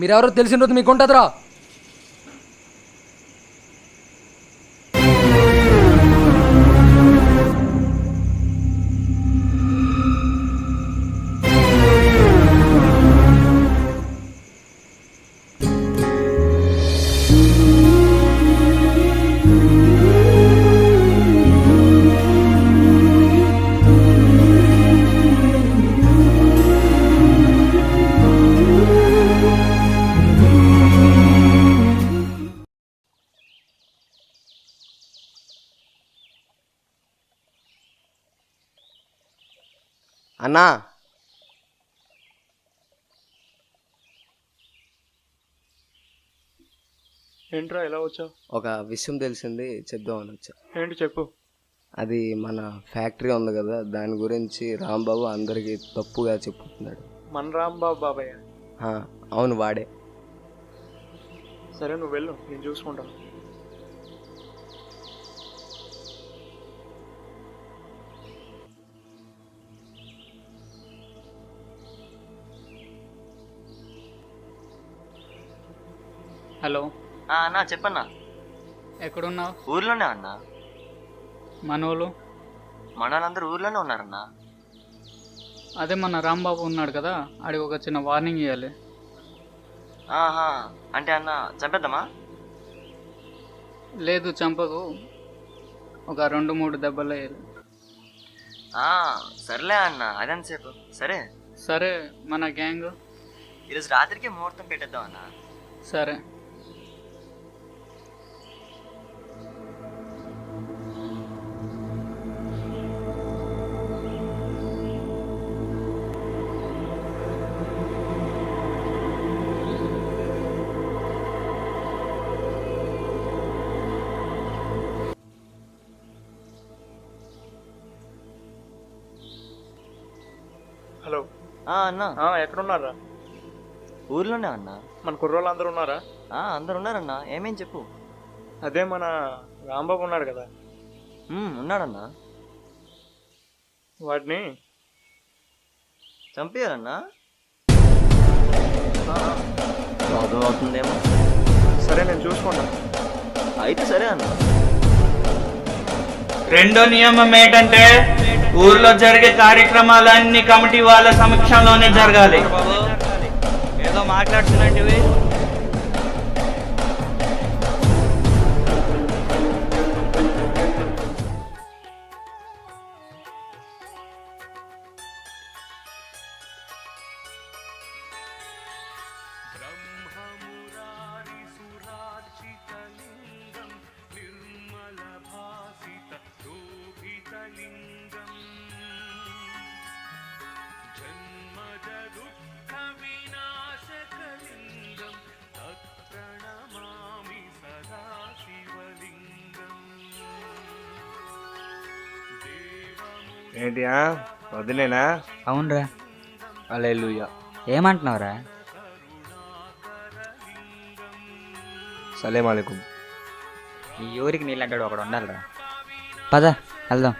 మీరెవరో తెలిసిన రోజు మీకు ఉంటుందిరా. అన్నా, ఏంట్రా ఇలా వచ్చావు? ఒక విషయం తెలిసింది చెప్దామని వచ్చా. ఏంటి చెప్పు. అది మన ఫ్యాక్టరీ ఉంది కదా, దాని గురించి రాంబాబు అందరికీ తప్పుగా చెప్పుతున్నాడు. మన రాంబాబు బాబాయ్? అవును, వాడే. సరే నువ్వు వెళ్ళు, నేను చూసుకుంటాను. హలో అన్నా చెప్పన్నా. ఎక్కడున్నావు? ఊర్లోనే అన్నా. మనోళ్ళు? వాళ్ళందరూ ఊర్లోనే ఉన్నారన్నా. అదే మన రాంబాబు ఉన్నాడు కదా, ఆడికి ఒక చిన్న వార్నింగ్ ఇవ్వాలి. ఆహా, అంటే అన్న చంపేద్దామా? లేదు చంపకు, ఒక 2-3 దెబ్బలు వేయాలి. సర్లే అన్న, అదెంతసేపు. సరే సరే, మన గ్యాంగ్ ఈరోజు రాత్రికి ముహూర్తం పెట్టేద్దాం అన్న. సరే. హలో అన్నా. ఎక్కడున్నారా? ఊర్లోనే అన్నా. మన కుర్రోళ్ళు అందరూ ఉన్నారా? అందరు ఉన్నారన్నా. ఏమేం చెప్పు. అదే మన రాంబాబు ఉన్నాడు కదా, ఉన్నాడన్నా. వాడిని చంపేయాలన్నా. ప్రాబ్లం అవుతుందేమో. సరే నేను చూసుకుంటాను. అయితే సరే అన్న. రెండో నియమం ఏంటంటే ఊర్లో జరిగే కార్యక్రమాలన్నీ కమిటీ వాళ్ళ సమక్షంలోనే జరగాలి. ఏదో మాట్లాడుతున్నట్టువి. ఏంటి వదిలేనా? అవునరా. హల్లెలూయా. ఏమంటున్నావురా? సలాం అలైకుం. ఈ ఊరికి నీళ్ళంటాడు ఒకడు ఉండాలిరా. పద వెళ్దాం.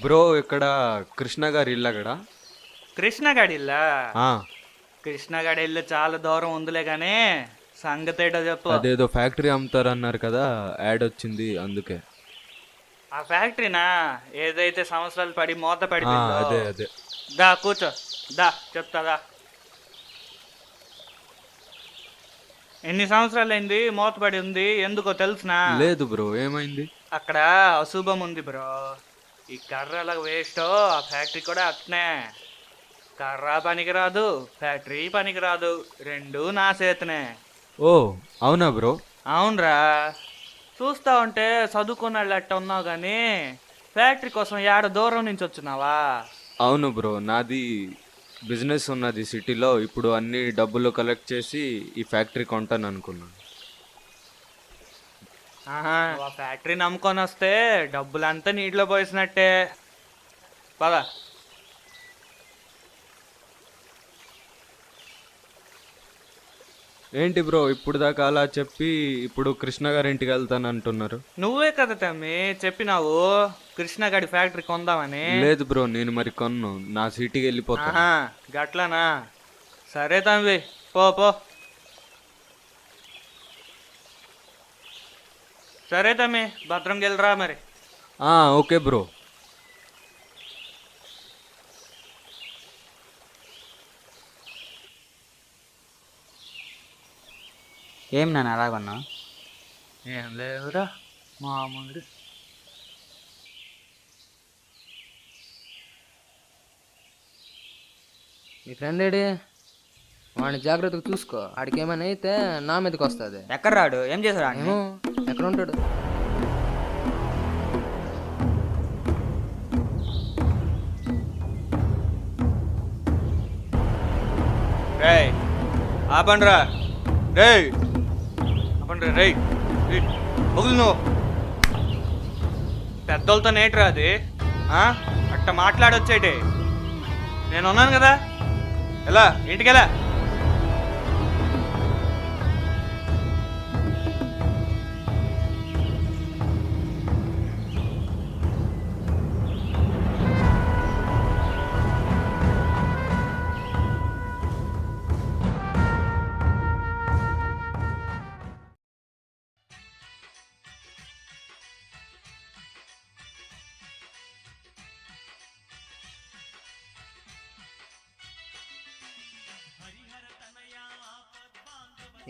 బ్రో ఇక్కడ కృష్ణ గారి ఇల్లు అక్కడ. కృష్ణగాడి ఇల్లా? కృష్ణగాడి ఇల్లు చాలా దూరం ఉందిలే గానీ సంగతి ఏంటో చెప్పు. అదేదో ఫ్యాక్టరీ అమ్ముతారన్నారు కదా, యాడ్ వచ్చింది అందుకే. ఆ ఫ్యాక్టరీనా? ఏదైతే సంవత్సరాలు పడి మూత పడిపోయిందో. అదే అదే. దా కూర్చో, దా చెప్తాదా. ఎన్ని సంవత్సరాలు అయింది మూతపడి ఉంది? ఎందుకో తెలుసునా? లేదు బ్రో, ఏమైంది? అక్కడ అశుభం ఉంది బ్రో. ఈ కర్రల వేస్ట్. ఆ ఫ్యాక్టరీ కూడా అట్నే. కర్ర పనికిరాదు, ఫ్యాక్టరీ పనికిరాదు, రెండు నా చేతనే. ఓ అవునా బ్రో? అవునరా. చూస్తా ఉంటే చదువుకున్న వాళ్ళు అట్ట ఉన్నావు కానీ ఫ్యాక్టరీ కోసం ఏడ దూరం నుంచి వచ్చినావా? అవును బ్రో, నాది బిజినెస్ ఉన్నది సిటీలో. ఇప్పుడు అన్ని డబ్బులు కలెక్ట్ చేసి ఈ ఫ్యాక్టరీ కొంటాను అనుకున్నాను. ఆ ఫ్యాక్టరీ నమ్ముకొని వస్తే డబ్బులంతా నీటిలో పోసినట్టే. పద. ఏంటి బ్రో ఇప్పుడు దాకా అలా చెప్పి ఇప్పుడు కృష్ణ గారి ఇంటికి వెళ్తాను అంటున్నారు? నువ్వే కదా తమ్మి చెప్పినావు కృష్ణగాడి ఫ్యాక్టరీ కొందామని. లేదు బ్రో, నేను మరి కొన్ను, నా సిటీకి వెళ్ళిపోతాను. గట్లనా? సరే తమ్మి, పో పో. సరే తమ్మి, భద్రంగా వెళ్ళరా మరి. Okay bro. ఏం నాన్న అలాగన్నా? ఏం లేవురా మామూలు. మీ ఫ్రెండ్ ఏడి? వాడిని జాగ్రత్తగా చూసుకో, ఆడికి ఏమైనా అయితే నా మీదకి వస్తుంది. ఎక్కడ రాడు? ఏం చేశాడు ఆడిని? ఏమో, ఎక్కడ ఉంటాడు? రేయ్ ఆపండ్రా, రేయ్ ఆపండ్రా, రేయ్ మొగులు నువ్వు పెద్దోళ్ళతో నేట్రా అది? అట్ట మాట్లాడొచ్చేటి. నేను ఉన్నాను కదా, ఎలా ఇంటికెలా?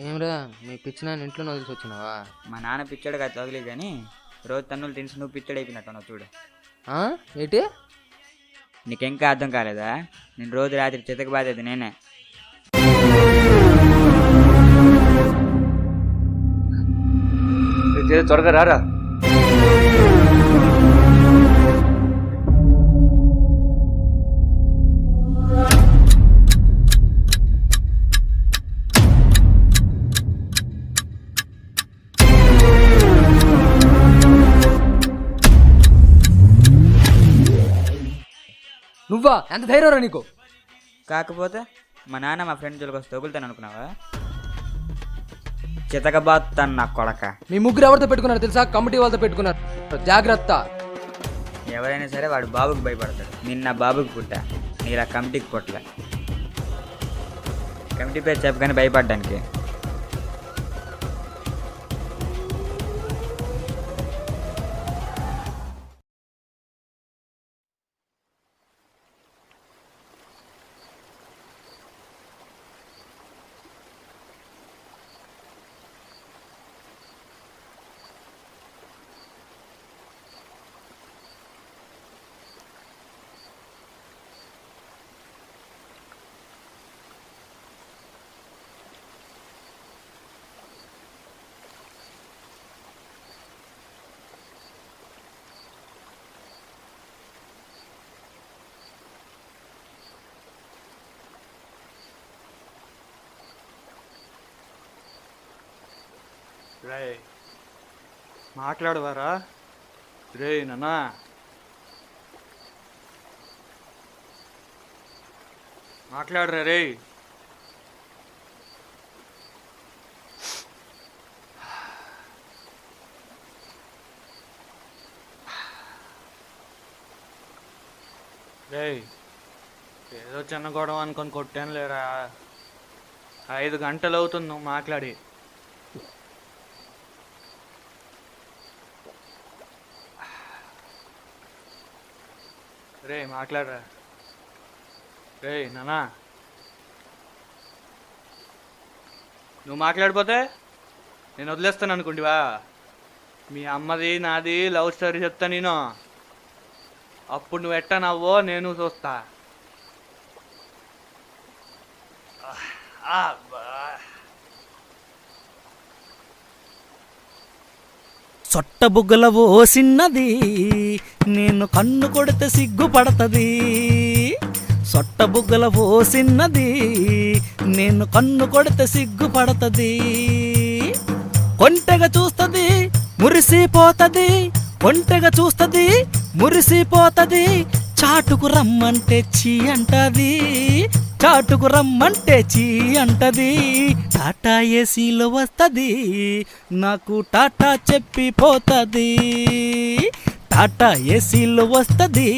ఏమిరా మీ పిచ్చి నాన్న ఇంట్లో వదిలిసి వచ్చినావా? మా నాన్న పిచ్చాడు కదా తగిలి, కానీ రోజు తన్నులు తినిసి నువ్వు పిచ్చడు అయిపోయినట్టు చూడు. ఏంటి? నీకెంకా అర్థం కాలేదా? నేను రోజు రాత్రి చితక బాధేది నేనే. త్వరగా రారా. నువ్వా? ఎంత ధైర్యం నీకు? కాకపోతే మా నాన్న మా ఫ్రెండ్ జోలికి వస్తే తగులుతాను అనుకున్నావా? చితకబాతాను నా కొడక. మీ ముగ్గురు ఎవరితో పెట్టుకున్నారు తెలుసా? కమిటీ వాళ్ళతో పెట్టుకున్నారు, జాగ్రత్త. ఎవరైనా సరే వాడు బాబుకి భయపడతాడు. నిన్న బాబుకి పుట్టా, నీలా కమిటీకి పుట్టలే. కమిటీ పేరు చెప్పగానే భయపడ్డానికి. రే మాట్లాడవారా? రే నాన్నా, మాట్లాడరా రే. రే ఏదో చిన్న గొడవ అనుకొని కొట్టాను లేరా. 5 గంటలు అవుతుంది నువ్వు మాట్లాడి. రే మాట్లాడరా. రే నానా, నువ్వు మాట్లాడిపోతే నేను వదిలేస్తాను అనుకుంటివా? మీ అమ్మది నాది లవ్ స్టోరీ చెప్తా నేను. అప్పుడు నువ్వు ఎట్టా నవ్వో నేను చూస్తా. సొట్టబుగ్గల ఓ సిన్నది, నేను కన్ను కొడితే సిగ్గుపడతది. సొట్టబుగ్గల ఓ సిన్నది, నేను కన్ను కొడితే సిగ్గుపడతది. కొంటెగా చూస్తది మురిసిపోతది, కొంటెగా చూస్తది మురిసిపోతది. చాటుకు రమ్మంటే చీ అంటది, చాటుకు రమ్మంటే చీ అంటది. టాటా ఏసీలో వస్తది, నాకు టాటా చెప్పిపోతది. టాటా ఏసీలు వస్తది,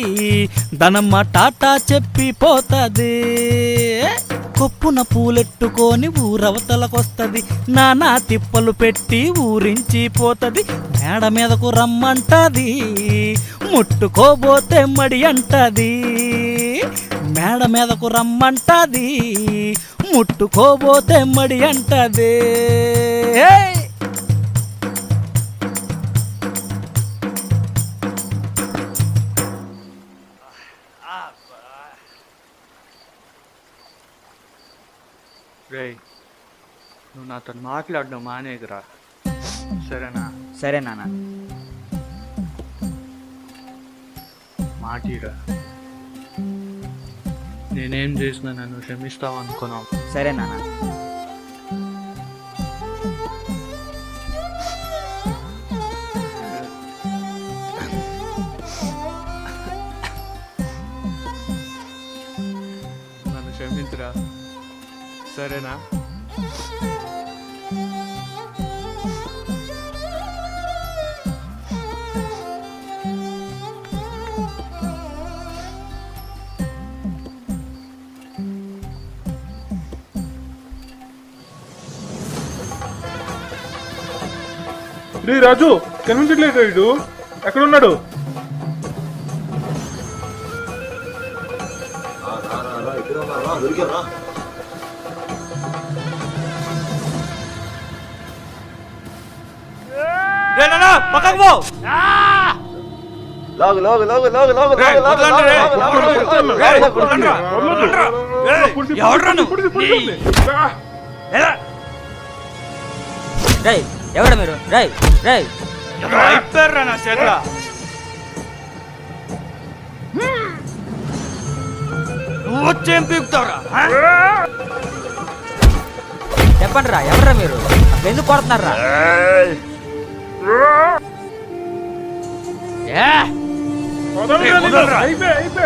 ధనమ్మ టాటా చెప్పిపోతుంది. కొప్పున పూలెట్టుకొని ఊరవతలకొస్తది, నానా తిప్పలు పెట్టి ఊరించిపోతుంది. మేడ మీదకు రమ్మంటది, ముట్టుకోబోతే మడి అంటది. మేడ మీదకు రమ్మంటది, ముట్టుకోబోతే మడి అంటది. రేయ్, నువ్వు నాతో మాట్లాడడం మానేకురా, సరేనా? సరే నాన్న. మాటిరా, నేనేం చేసినా నన్ను క్షమిస్తావు అనుకున్నావు. సరే నాన్న. నన్ను క్షమించురా, సరేనా? రే రాజు, కనిపించట్లేదు వీడు, ఎక్కడున్నాడు? పక్కకు పో. లాగు లాగు లాగు లాగు లాగు ఎవడ మీరు? రై రై అయిపోయారా నా చేతుల? నువ్వు వచ్చేం పీకుతావురా? చెప్పండి రా, ఎవరా మీరు? అసలు ఎందుకు కొడుతున్నారా?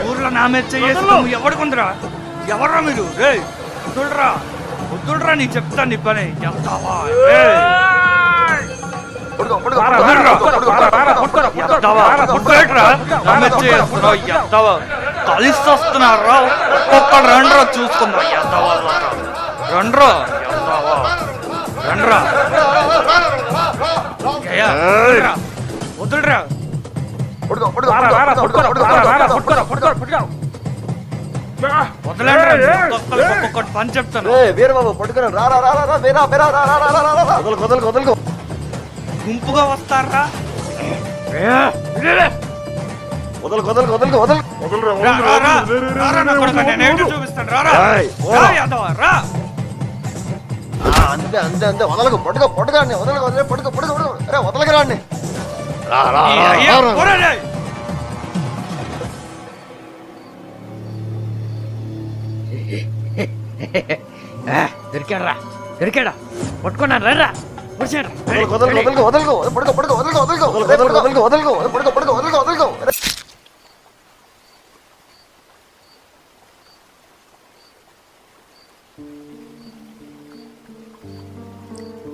ఊర్లో నా మీద చేసి ఎవడుకుందిరా? ఎవర్రా మీరు? రే వద్దులరా, వద్దులరా, నీకు చెప్తాను నీ పని. చెప్తావా? కలిసి వస్తున్నారా? ఒక్కొక్కడు రండ్రా, చూసుకుందా. రండ్రా, రండ్రా, వద్దులరా. ఒక్కొక్కటి పని చెప్తాను. వీరబాబు పట్టుకురా, రా రా రా రా, వీరా వీరా, రా రా రా రా, వదలకు వదలకు వదలకు. గుంపుగా వస్తారా? వదలకు వదలకు వదలకు వదలకు. చూపిస్తాను. అంతే అంతే అంతే, వదలకు, పట్టుకో పట్టుకో, వదలకు వదలే, పట్టుకో పట్టుకో పట్టుకో. అరే వదలకి రాండి. దొరికాడా? దొరికాడా? పట్టుకున్నాను, రా. వదలకు వదలకు వదలకు వదలకు, పట్టుకో పట్టుకో వదలకు వదలకు వదలకు వదలకు వదలకు, పట్టుకో పట్టుకో వదలకు వదలకు.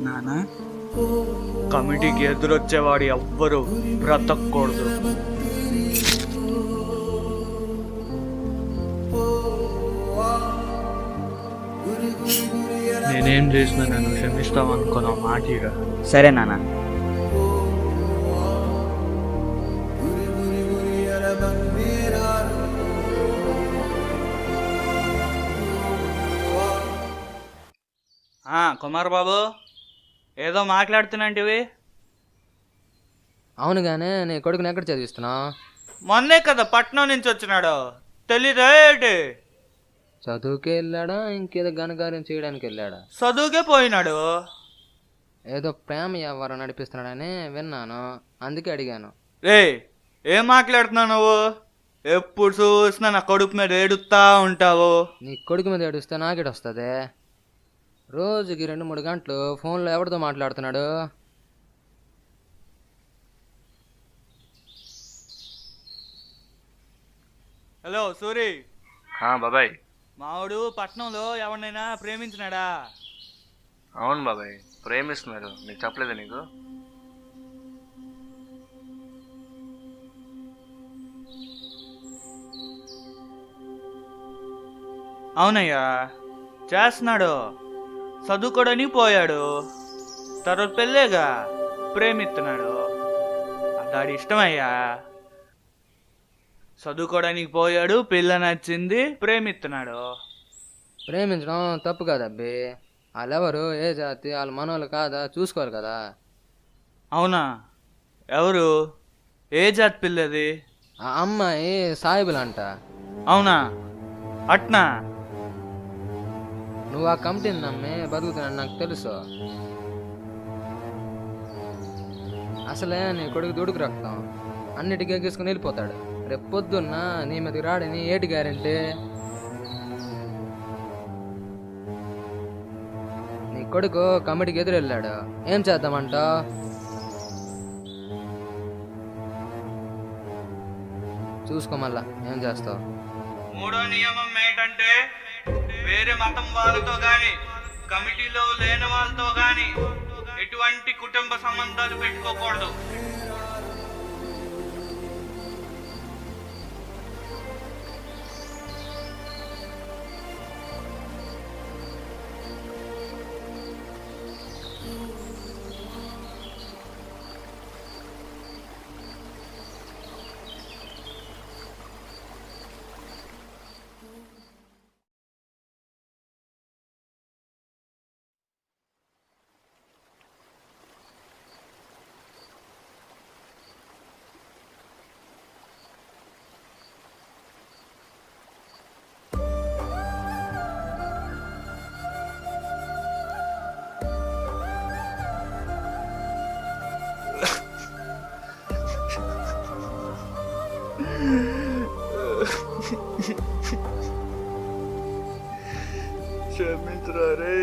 నానా, కమిటీకి ఎదురొచ్చేవాడు ఎవ్వరు బ్రతకూడదు. నేనేం చేసినా నన్ను క్షమిస్తావు అనుకున్నావు. మాటిరా. సరే నాన్న. కుమార్ బాబు, ఏదో మాట్లాడుతున్నాంటివి? అవును గానే, నీ కొడుకుని ఎక్కడ చదివిస్తున్నావు? మొన్నే కదా పట్నం నుంచి వచ్చినాడు, తెలీదా ఏంటి? చదువుకే వెళ్ళాడా, ఇంకేదో ఘనకార్యం చేయడానికి వెళ్ళాడా? చదువుకే పోయినాడు. ఏదో ప్రేమ వ్యవహారం నడిపిస్తున్నాడని విన్నాను, అందుకే అడిగాను. రే, ఏం మాట్లాడుతున్నావు నువ్వు? ఎప్పుడు చూసినా నా కొడుకు మీద ఏడుస్తా ఉంటావు. నీ కొడుకు మీద ఏడుస్తే నాకేడు వస్తుంది? రోజుకి 2-3 గంటలు ఫోన్లో ఎవరితో మాట్లాడుతున్నాడు? హలో సూరి. బాబాయ్, మావాడు పట్నంలో ఎవరినైనా ప్రేమించినాడా? అవును బాబాయ్, ప్రేమిస్తున్నారు. నీకు చెప్పలేదా? నీకు అవునయ్యా చేస్తున్నాడు, చదువుకోవడానికి పోయాడు, తర్వాత పెళ్ళేగా ప్రేమిస్తున్నాడు. అదాడి ఇష్టమయ్యా. చదువుకోవడానికి పోయాడు, పిల్ల నచ్చింది, ప్రేమిస్తున్నాడు. ప్రేమించడం తప్పు కదా అబ్బి. వాళ్ళెవరు, ఏ జాతి, వాళ్ళ మనోళ్ళు కాదా చూసుకోవాలి కదా. అవునా? ఎవరు? ఏ జాతి పిల్లది? ఆ అమ్మాయి సాయిబులంట. అవునా? అట్నా? నువ్వు ఆ కమిటీని నమ్మి బతుకుతున్నాను నాకు తెలుసు. అసలే నీ కొడుకు దుడుకు రక్తం, అన్నిటికీ ఎగ్గేసుకుని వెళ్ళిపోతాడు. రేపు పొద్దున్న నీ మీదకి రాడని ఏటి గ్యారెంటీ? నీ కొడుకు కమిటీకి ఎదురెళ్ళాడు, ఏం చేద్దామంటావు? చూసుకో మళ్ళా ఏం చేస్తావు. మూడో నియమం ఏంటంటే వేరే మతం వాళ్ళతో గాని కమిటీలో లేని వాళ్ళతో గాని ఎటువంటి కుటుంబ సంబంధాలు పెట్టుకోకూడదు. క్షమించరా రే.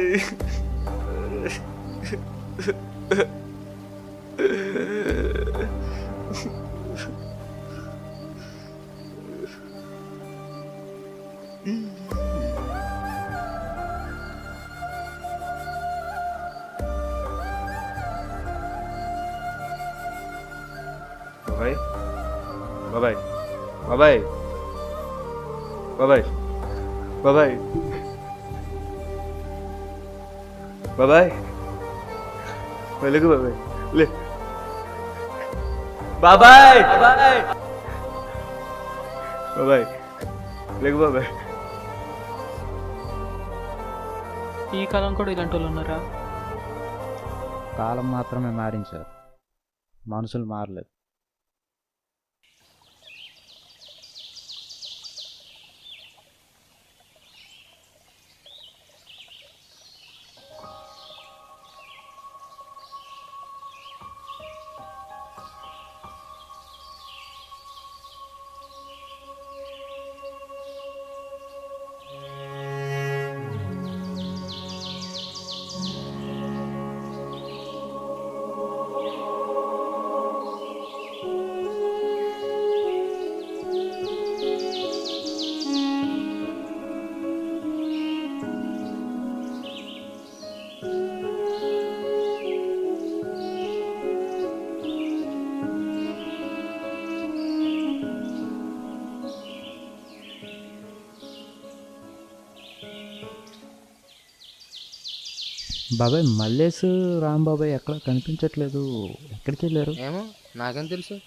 బాబాయ్ బాబాయ్ బాబాయ్ బాబాయ్ బాబాయ్ బాబాయ్ వెలుగు బాబాయ్ లే బాబాయ్ బాబాయ్ బాబాయ్ లేకు బాబాయ్. ఈ కాలం కూడా ఇలాంటి వాళ్ళు ఉన్నారా? కాలం మాత్రమే మారింది సార్, మనుషులు మారలేదు. బాబాయ్ మల్లేష్ రాంబాబాయ్ ఎక్కడ కనిపించట్లేదు, ఎక్కడికి వెళ్ళారు? ఏమో నాకేం తెలుసు.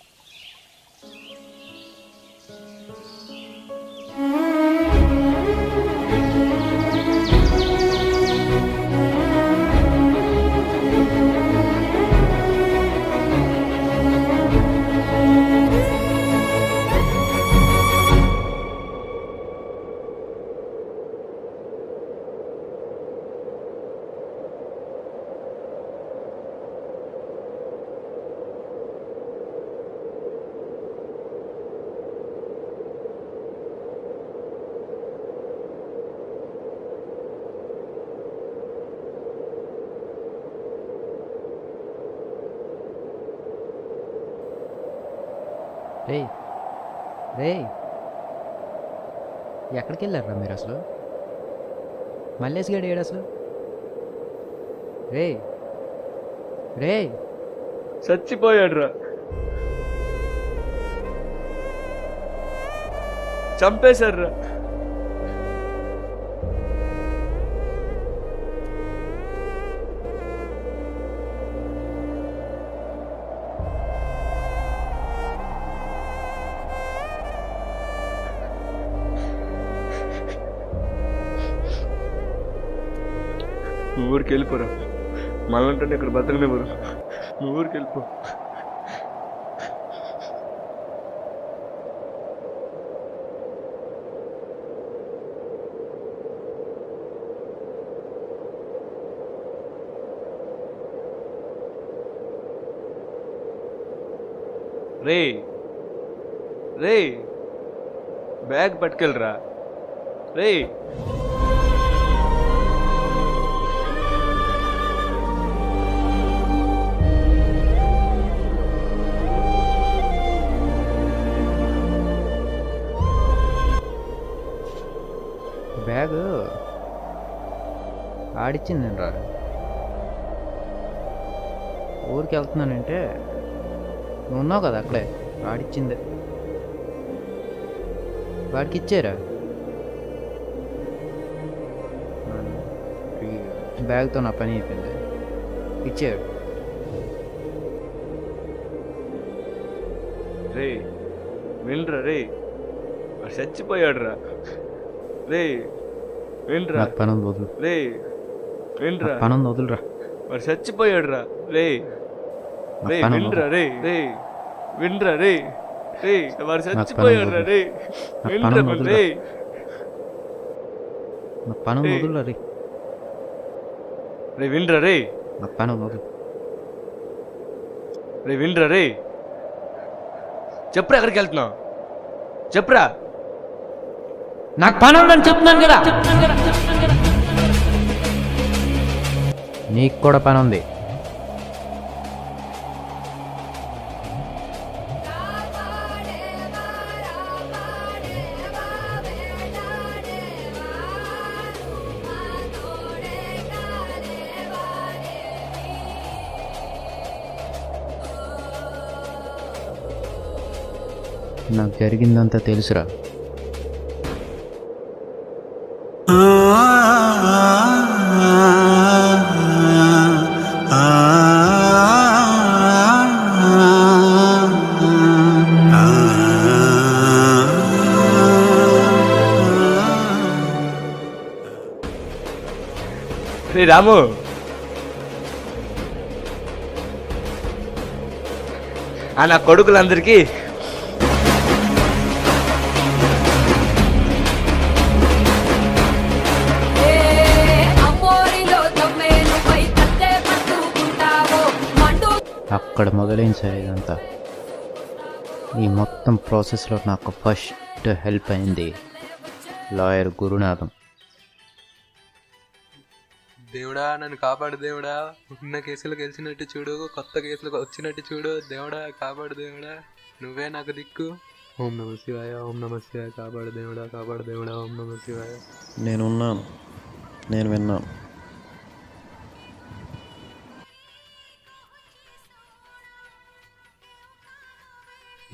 రే రే ఎక్కడికి వెళ్ళారా మీరు అసలు? మల్లేష్ గారు ఏడు అసలు? రే రే చచ్చిపోయాడు రా, చంపేశారు రా. నువ్వు ఊరికి వెళ్ళిపోరా, మళ్ళంటే ఇక్కడ బతకనివ్వరు, నువ్వు ఊరికి వెళ్ళిపో. రే రే బ్యాగ్ పట్టుకెళ్ళరా రే. బ్యాగ్ ఆడిచ్చిందండి రా. ఊరికి వెళ్తున్నానంటే నువ్వు ఉన్నావు కదా అక్కడే, ఆడిచ్చిందే. వాడికి ఇచ్చారా బ్యాగ్తో నా పని అయిపోయింది, ఇచ్చాడు. రే వినరా రే, వాడు చచ్చిపోయాడు రా. రే వినరా, నాకు పని ఉంది వదులు. రే వినరా, పని ఉంది వదులురా. వాడు చచ్చిపోయాడు రా. రే రే పని వినరా రే, రే వినరా రే, రే వాడు చచ్చిపోయాడు రా. రే వినరా రే, నాకు పని ఉంది వదులురా రే. రే వినరా రే, నాకు పని ఉంది వదులు. రే వినరా రే, చెప్పురా ఎక్కడికి వెళ్తున్నావు, చెప్పురా. నాకు పని ఉందని చెప్తున్నాను కదా. నీకు కూడా పని ఉంది. నాకు జరిగిందంతా తెలుసురా. రే రాము, నా కొడుకులందరికీ అక్కడ మొదలైంది సార్ ఇదంతా. ఈ మొత్తం ప్రాసెస్లో నాకు ఫస్ట్ హెల్ప్ అయింది లాయర్ గురునాథం. దేవుడా నన్ను కాపాడు దేవుడా, ఉన్న కేసులు గెలిచినట్టు చూడు, కొత్త కేసులు వచ్చినట్టు చూడు, దేవుడా కాపాడు దేవుడా, నువ్వే నాకు దిక్కు. ఓం నమ శివాయ, ఓం నమ శివాయ, కాపాడు దేవుడా, కాపాడు దేవుడా, ఓం నమ శివాయ. నేనున్నాను, నేను విన్నాను.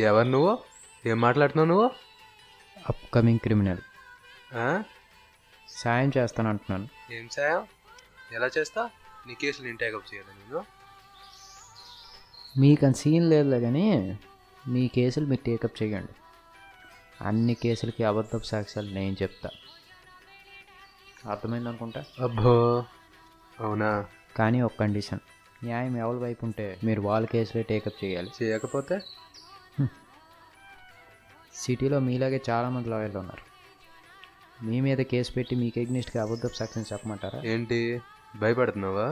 ఎవరు నువ్వు, ఏం మాట్లాడుతున్నావు నువ్వు? Upcoming criminal. సాయం చేస్తానంటున్నాను. ఏం సాయం, ఎలా చేస్తా? నీ కేసులు నేను టేకప్ చేయాలి. నేను మీకు అంత సీన్ లేదులే కానీ మీ కేసులు మీరు టేకప్ చేయండి. అన్ని కేసులకి అబద్ధపు సాక్ష్యాలు నేను చెప్తా. అర్థమైంది అనుకుంటా. అబ్బో అవునా? కానీ ఒక కండిషన్, న్యాయం ఎవరి వైపు ఉంటే మీరు వాళ్ళ కేసులే టేకప్ చేయాలి. చేయకపోతే సిటీలో మీలాగే చాలామంది లాయర్లు ఉన్నారు. మీ మీద కేసు పెట్టి మీకు ఎగ్నిస్ట్గా అబద్ధపు సాక్ష్యం చెప్పమంటారా? ఏంటి భయపడుతున్నావా?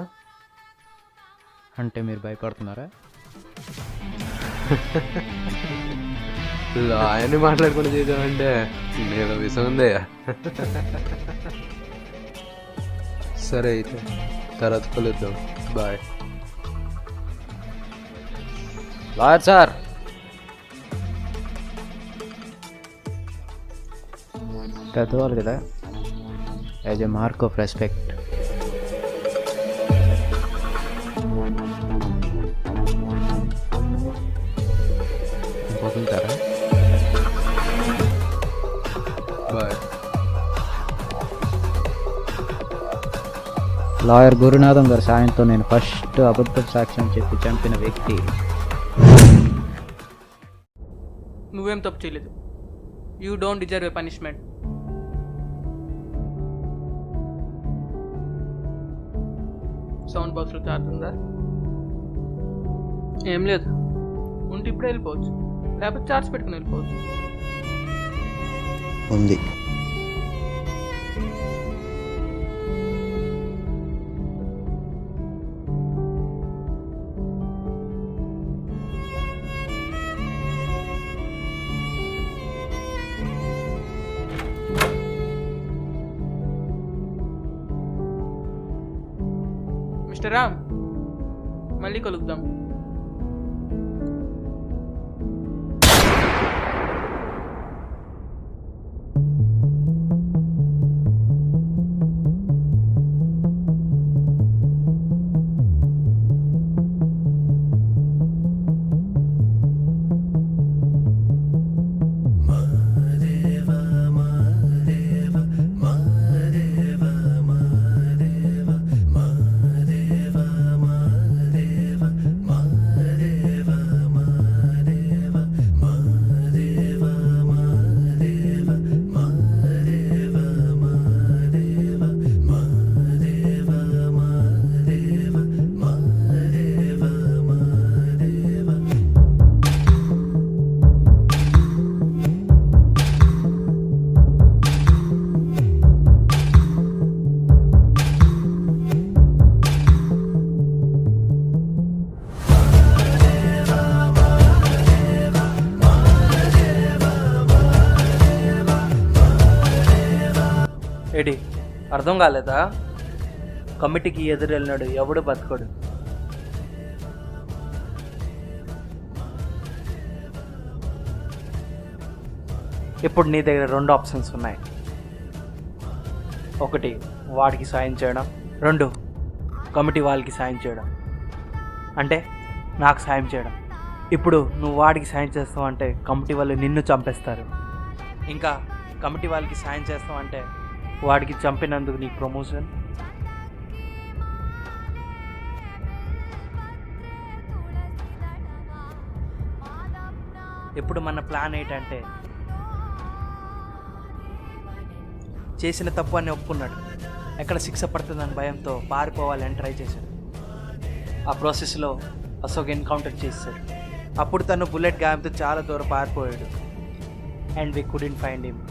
అంటే మీరు భయపడుతున్నారా? ఆయన్ని మాట్లాడుకుంటూ చేసామంటే నేను విషయం ఉందే. సరే అయితే తర్వాత కలుద్దాం, బాయ్. లాయర్ సార్, పెద్దవాళ్ళు కదా, as a mark of respect వదులుతారా? బాయ్. లాయర్ గురునాథం గారి సాయంతో నేను ఫస్ట్ అబద్ధ సాక్ష్యం చెప్పి చంపిన వ్యక్తి. నువ్వేం తప్పు చేయలేదు. You don't deserve a punishment. Sound బాక్స్లో ఛార్జ్ ఉందా? ఏం లేదు. ఉంటే ఇప్పుడే వెళ్ళిపోవచ్చు, లేకపోతే ఛార్జ్ పెట్టుకుని వెళ్ళిపోవచ్చు. ఉంది. మిస్టర్ రామ్, మళ్ళీ కలుద్దాం. ఏడి అర్థం కాలేదా? కమిటీకి ఎదురు వెళ్ళినాడు ఎవడు బతకడు. ఇప్పుడు నీ దగ్గర 2 ఆప్షన్స్ ఉన్నాయి. 1 వాడికి సాయం చేయడం, 2 కమిటీ వాళ్ళకి సాయం చేయడం. అంటే నాకు సాయం చేయడం. ఇప్పుడు నువ్వు వాడికి సాయం చేస్తావు అంటే కమిటీ వాళ్ళు నిన్ను చంపేస్తారు. ఇంకా కమిటీ వాళ్ళకి సాయం చేస్తావు అంటే వాడికి చంపినందుకు నీకు ప్రమోషన్. ఇప్పుడు మన ప్లాన్ ఏంటంటే చేసిన తప్పు అని ఒప్పుకున్నాడు, ఎక్కడ శిక్ష పడుతుందని భయంతో పారిపోవాలని ట్రై చేశాడు. ఆ ప్రాసెస్లో అశోక్ ఎన్కౌంటర్ చేశాడు. అప్పుడు తను బుల్లెట్ గాయంతో చాలా దూరం పారిపోయాడు. And we couldn't find him.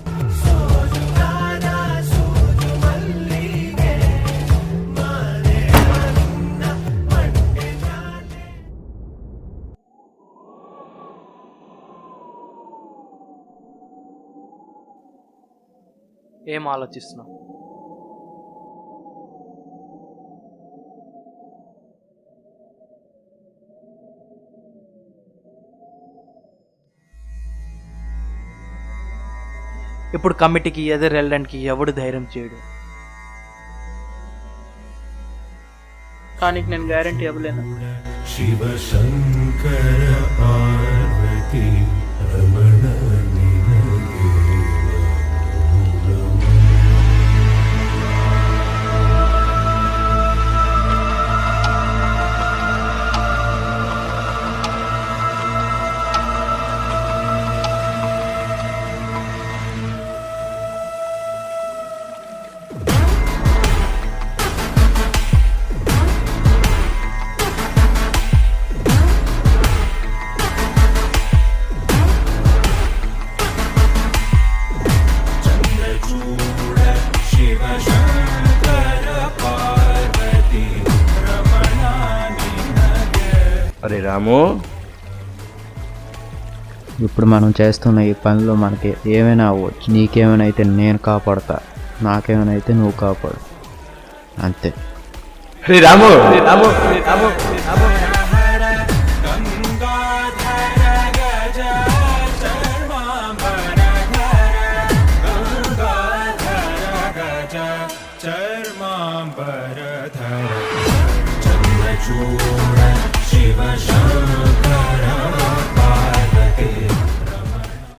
ఏం ఆలోచిస్తున్నావు? ఇప్పుడు కమిటీకి ఎదురు వెళ్ళడానికి ఎవడు ధైర్యం చేయడు. కానీ నేను గ్యారంటీ ఇవ్వలేను. శివ శంకర పార్వతి రమణ అరే రాము, ఇప్పుడు మనం చేస్తున్న ఈ పనిలో మనకి ఏమైనా అవ్వచ్చు. నీకేమైనా అయితే నేను కాపాడతా, నాకేమైనా అయితే నువ్వు కాపాడు, అంతే. రే రాము, రే రాము, రే రాము, రే రాము. చర్మాంబరధర చంద్రచూడ శివ